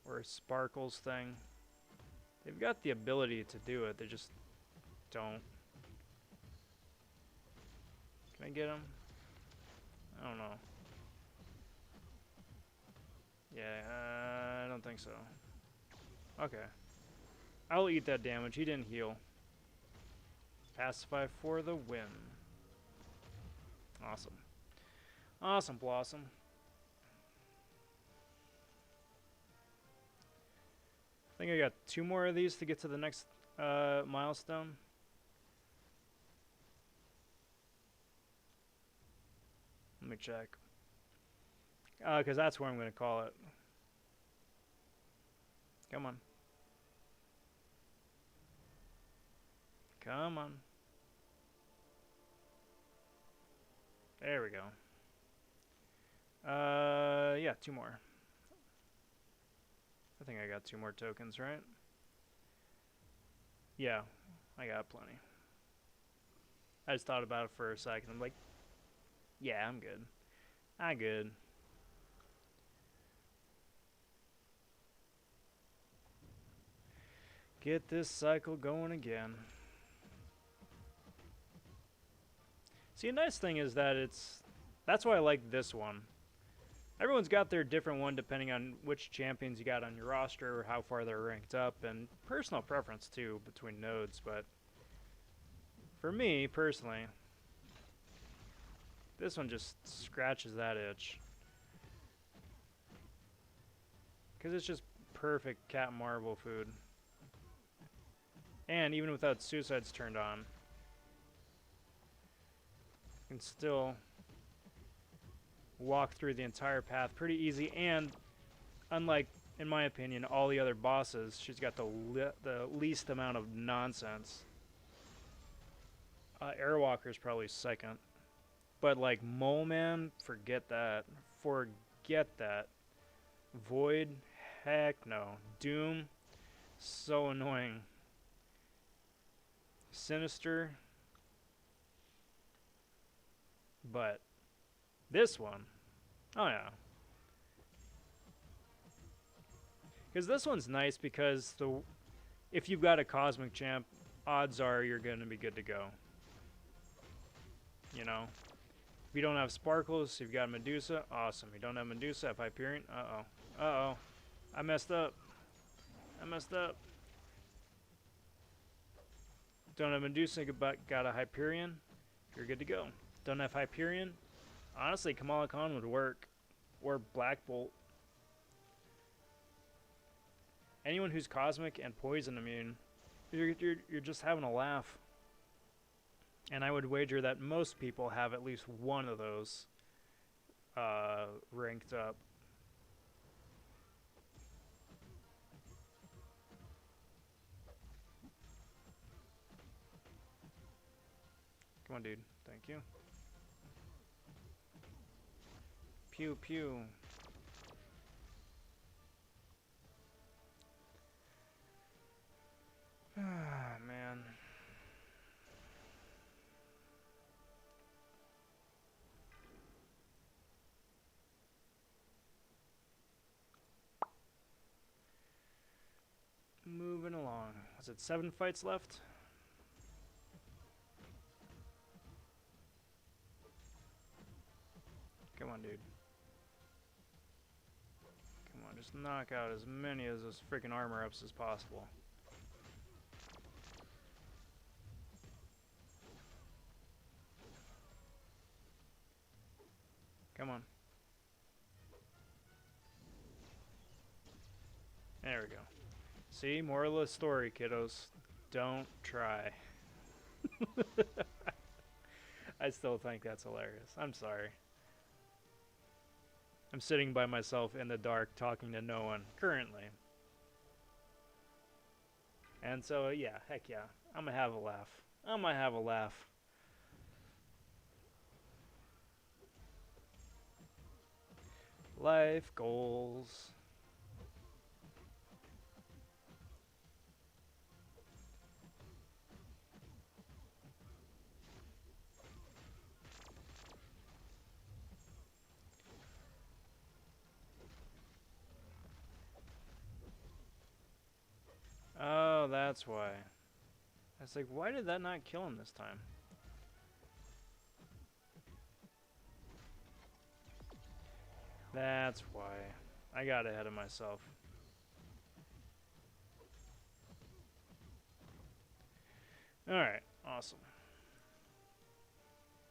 or a Sparkles thing. They've got the ability to do it, they just don't. Can I get him? I don't know. Yeah, I don't think so. Okay. I'll eat that damage. He didn't heal. Pacify for the win. Awesome. Awesome, Blossom. I think I got 2 more of these to get to the next milestone. Let me check. Because that's where I'm going to call it. Come on. Come on. There we go. Yeah, 2 more. I think I got 2 more tokens, right? Yeah, I got plenty. I just thought about it for a second. I'm like, yeah, I'm good. I'm good. Get this cycle going again. See, a nice thing is that that's why I like this one. Everyone's got their different one depending on which champions you got on your roster or how far they're ranked up, and personal preference too between nodes, but for me, personally, this one just scratches that itch. Because it's just perfect cat marble food. And even without suicides turned on, you can still walk through the entire path pretty easy, and unlike, in my opinion, all the other bosses, she's got the least amount of nonsense. Airwalker's probably second. But like Mole Man, forget that. Forget that. Void, heck no. Doom, so annoying. Sinister, but this one, oh yeah. Because this one's nice because if you've got a Cosmic Champ, odds are you're going to be good to go. You know? If you don't have Sparkles, you've got Medusa, awesome. You don't have Medusa, have Hyperion, uh-oh. Uh-oh. I messed up. I messed up. Don't have Medusa, but got a Hyperion, you're good to go. Don't have Hyperion, honestly, Kamala Khan would work. Or Black Bolt. Anyone who's Cosmic and Poison immune, you're just having a laugh. And I would wager that most people have at least one of those ranked up. Come on, dude. Thank you. Pew, pew. Ah, man. Moving along. Was it 7 fights left? Come on, dude. Come on, just knock out as many of those freaking armor ups as possible. we go. See, moral of the story, kiddos. Don't try. I still think that's hilarious. I'm sorry. I'm sitting by myself in the dark talking to no one currently. And so, yeah, heck yeah. I'm gonna have a laugh. I'm gonna have a laugh. Life goals. Oh, that's why. I was like, why did that not kill him this time? That's why. I got ahead of myself. Alright, awesome.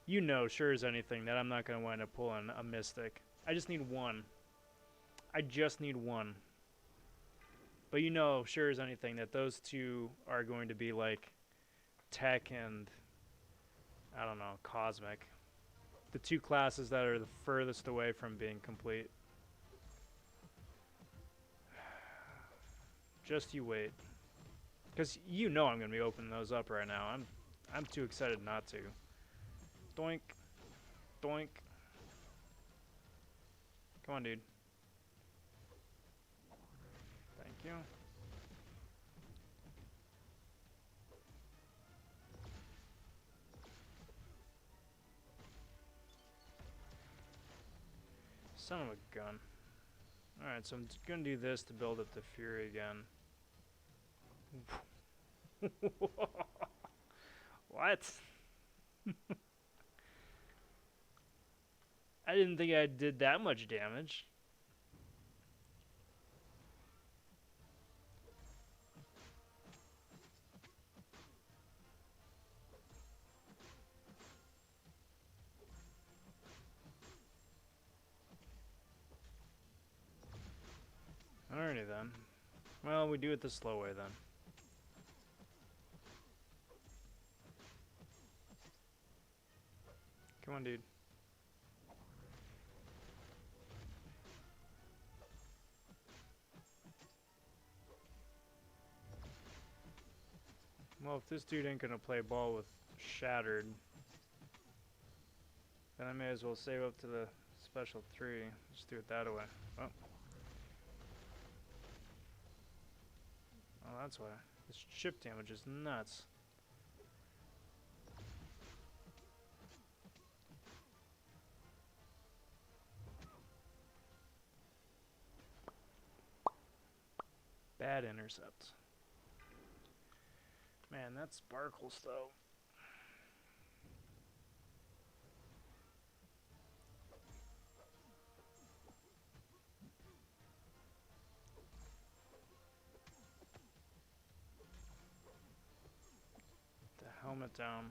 You know, sure as anything, that I'm not going to wind up pulling a Mystic. I just need one. I just need one. But you know, sure as anything, that those two are going to be like Tech and, I don't know, Cosmic. The two classes that are the furthest away from being complete. Just you wait. Because you know I'm going to be opening those up right now. I'm too excited not to. Doink. Doink. Come on, dude. Thank you. Son of a gun. Alright, so I'm going to do this to build up the Fury again. What? I didn't think I did that much damage. Alrighty then. Well, we do it the slow way then. Come on, dude. Well, if this dude ain't gonna play ball with Shattered, then I may as well save up to the special 3. Just do it that way. Oh. Oh, that's why. This chip damage is nuts. Bad intercept. Man, that sparkles though. The helmet down.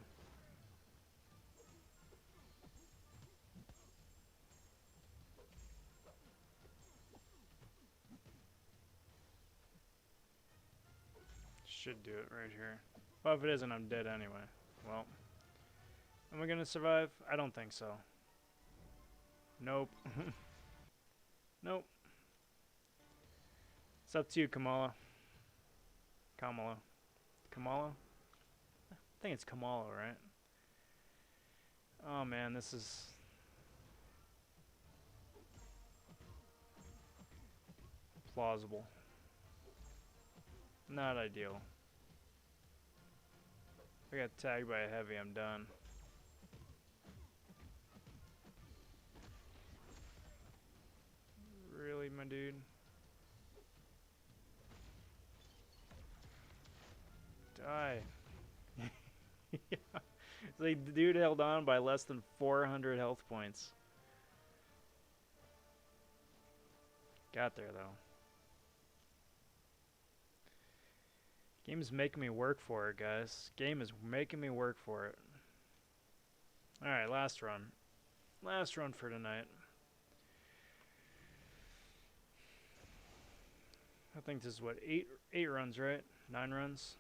Should do it right here. Well, if it isn't, I'm dead anyway. Well, am I gonna survive? I don't think so. Nope. Nope. It's up to you, Kamala. Kamala. Kamala? I think it's Kamala, right? Oh man, this is... plausible. Not ideal. If I got tagged by a heavy, I'm done. Really, my dude? Die. Yeah. It's like the dude held on by less than 400 health points. Got there, though. Game's making me work for it, guys. Game is making me work for it. Alright, last run. Last run for tonight. I think this is what, eight runs, right? 9 runs.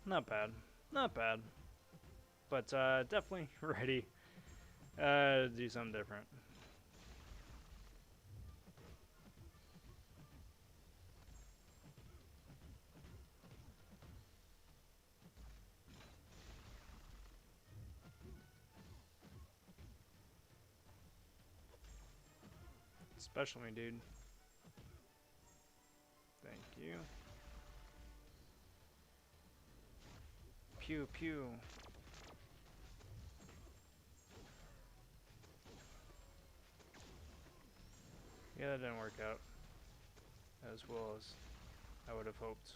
Not bad. Not bad. But definitely ready to do something different. Special me, dude. Thank you. Pew pew. Yeah, that didn't work out as well as I would have hoped.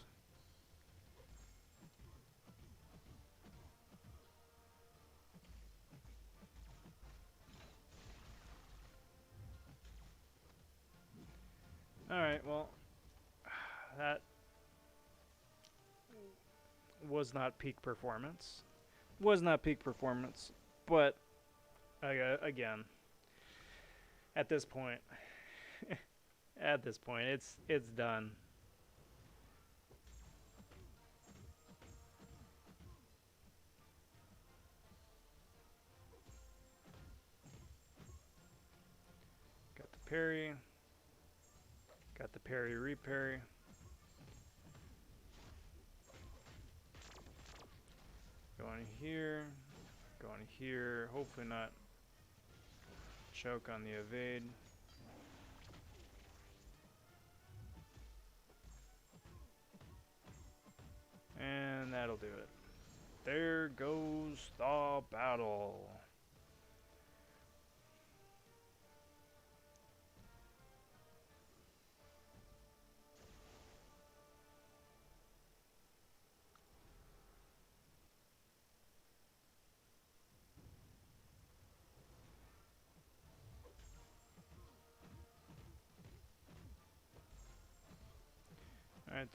Alright, well, that was not peak performance. Was not peak performance, but again, at this point, it's done. Got the parry. Got the parry reparry. Going here. Going here. Hopefully not choke on the evade. And that'll do it. There goes the battle. Alright.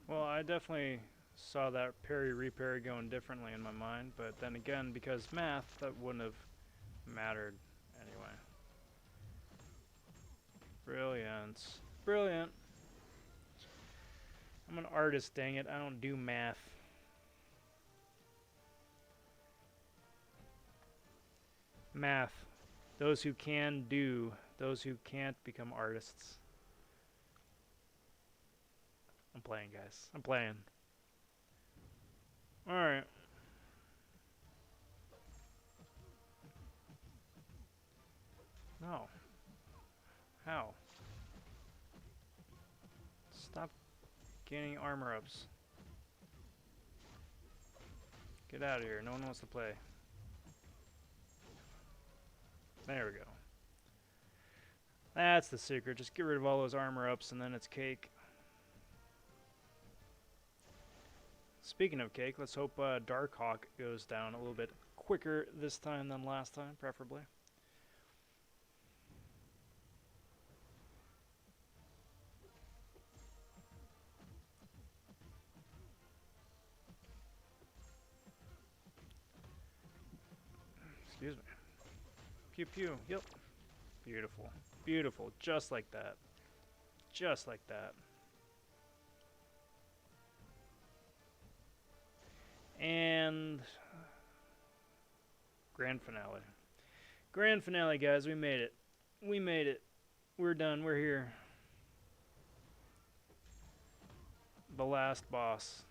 Well, I definitely saw that parry reparry going differently in my mind, but then again, because math, that wouldn't have mattered anyway. Brilliant. Brilliant. I'm an artist, dang it. I don't do math. Math. Those who can do. Those who can't become artists. I'm playing, guys. I'm playing. Alright. No. How? Stop gaining armor ups. Get out of here. No one wants to play. There we go. That's the secret. Just get rid of all those armor ups and then it's cake. Speaking of cake, let's hope Darkhawk goes down a little bit quicker this time than last time, preferably. Excuse me. Pew pew. Yep. Beautiful. Beautiful. Just like that. Just like that. And grand finale. Grand finale, guys. We made it. We made it. We're done. We're here. The last boss.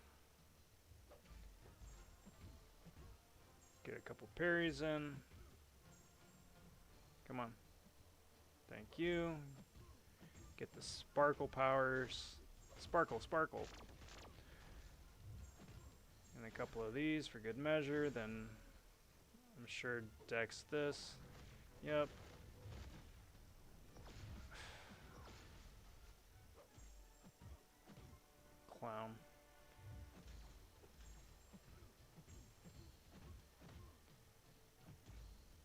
Get a couple parries in. Come on. Thank you. Get the sparkle powers. Sparkle, sparkle. And a couple of these for good measure. Then I'm sure Dex this. Yep. Clown.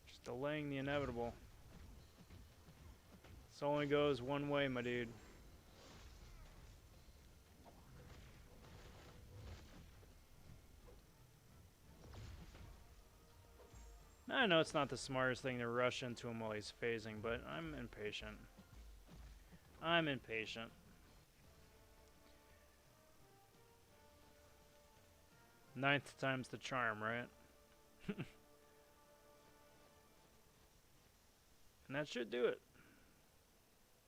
Just delaying the inevitable. This only goes one way, my dude. I know it's not the smartest thing to rush into him while he's phasing, but I'm impatient. I'm impatient. Ninth time's the charm, right? And that should do it.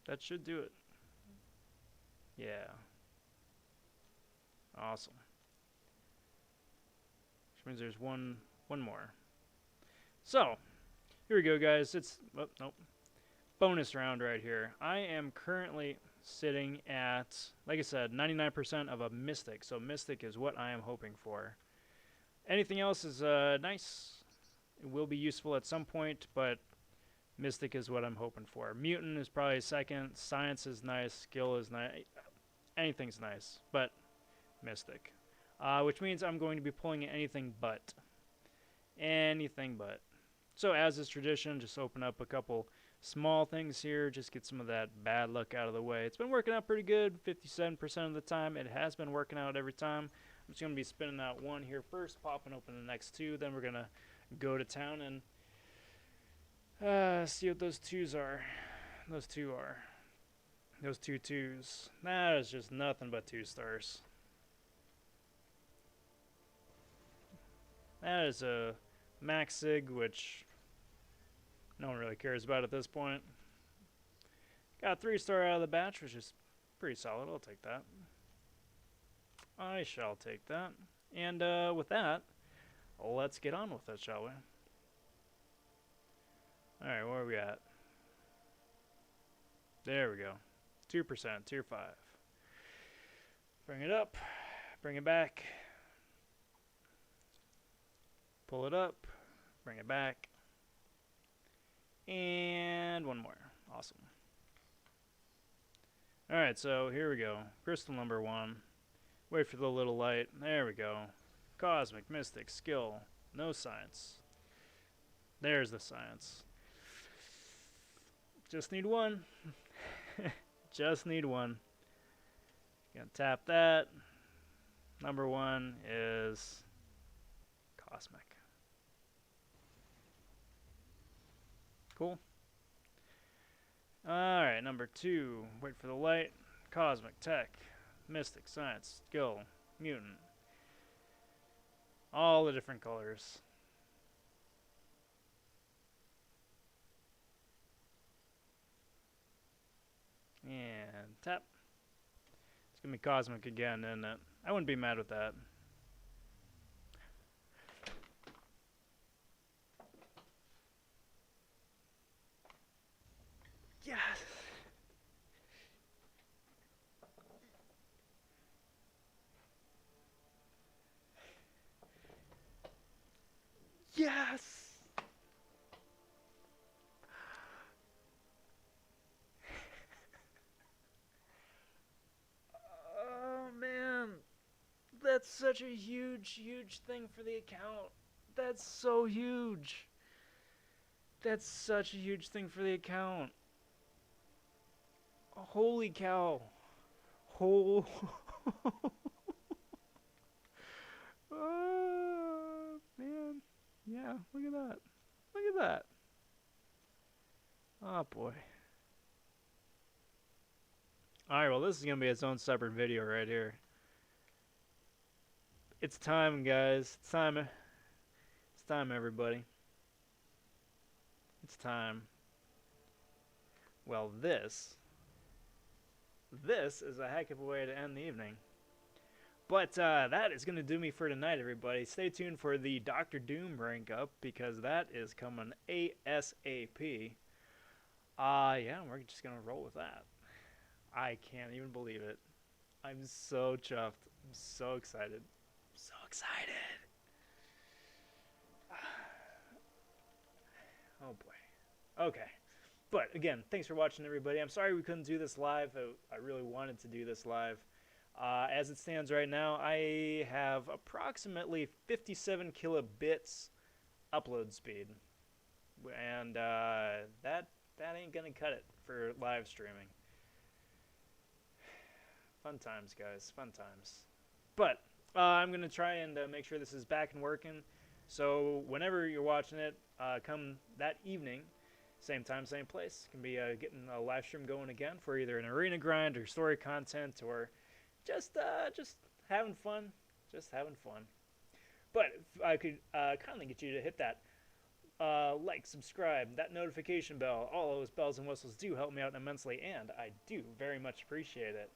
That should do it. Yeah. Awesome. Which means there's one more. So, here we go, guys. It's, oh, nope. Bonus round right here. I am currently sitting at, like I said, 99% of a Mystic. So Mystic is what I am hoping for. Anything else is nice. It will be useful at some point, but Mystic is what I'm hoping for. Mutant is probably second. Science is nice. Skill is nice. Anything's nice, but Mystic. Which means I'm going to be pulling anything but. Anything but. So as is tradition, just open up a couple small things here. Just get some of that bad luck out of the way. It's been working out pretty good. 57% of the time. It has been working out every time. I'm just going to be spinning out one here first, popping open the next two. Then we're going to go to town and see what those twos are. Those two are. Those two twos. That is just nothing but 2 stars. That is a max sig, which no one really cares about at this point. Got a 3-star out of the batch, which is pretty solid. I'll take that. I shall take that. And with that, let's get on with it, shall we? Alright, where are we at? There we go. 2%, tier 5. Bring it up. Bring it back. Pull it up. Bring it back. And one more. Awesome. Alright, so here we go. Crystal number 1. Wait for the little light. There we go. Cosmic, Mystic, Skill. No science. There's the science. Just need one. Just need one. Gonna tap that. Number 1 is Cosmic. Cool. Alright, number 2. Wait for the light. Cosmic, Tech, Mystic, Science, Skill, Mutant. All the different colors. And tap. It's going to be Cosmic again, isn't it? I wouldn't be mad with that. Yes! Yes! Oh, man. That's such a huge, huge thing for the account. That's so huge. That's such a huge thing for the account. Holy cow. Oh, man. Yeah, look at that. Look at that. Oh, boy. Alright, well, this is going to be its own separate video right here. It's time, guys. It's time. It's time, everybody. It's time. Well, this is a heck of a way to end the evening. But that is going to do me for tonight, everybody. Stay tuned for the Dr. Doom rank up, because that is coming ASAP. Yeah, we're just going to roll with that. I can't even believe it. I'm so chuffed. I'm so excited. I'm so excited. Oh, boy. Okay. But, again, thanks for watching, everybody. I'm sorry we couldn't do this live. I really wanted to do this live. As it stands right now, I have approximately 57 kilobits upload speed. And that ain't going to cut it for live streaming. Fun times, guys. Fun times. But I'm going to try and make sure this is back and working. So whenever you're watching it, come that evening, same time, same place. Can be getting a live stream going again for either an arena grind or story content or just having fun. Just having fun. But if I could kindly get you to hit that like, subscribe, that notification bell, all those bells and whistles do help me out immensely, and I do very much appreciate it.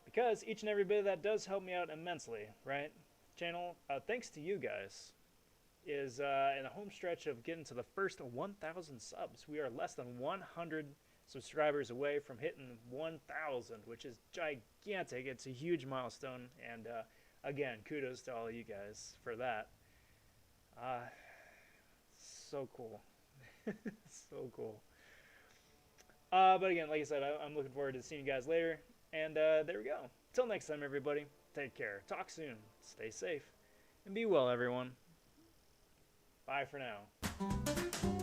Because each and every bit of that does help me out immensely, right? Channel, thanks to you guys, is in the home stretch of getting to the first 1,000 subs. We are less than 100 subscribers away from hitting 1,000, which is gigantic. It's a huge milestone, and again, kudos to all of you guys for that. So cool. So cool. But again, like I said, I'm looking forward to seeing you guys later. And there we go. Till next time, everybody. Take care. Talk soon. Stay safe. And be well, everyone. Bye for now.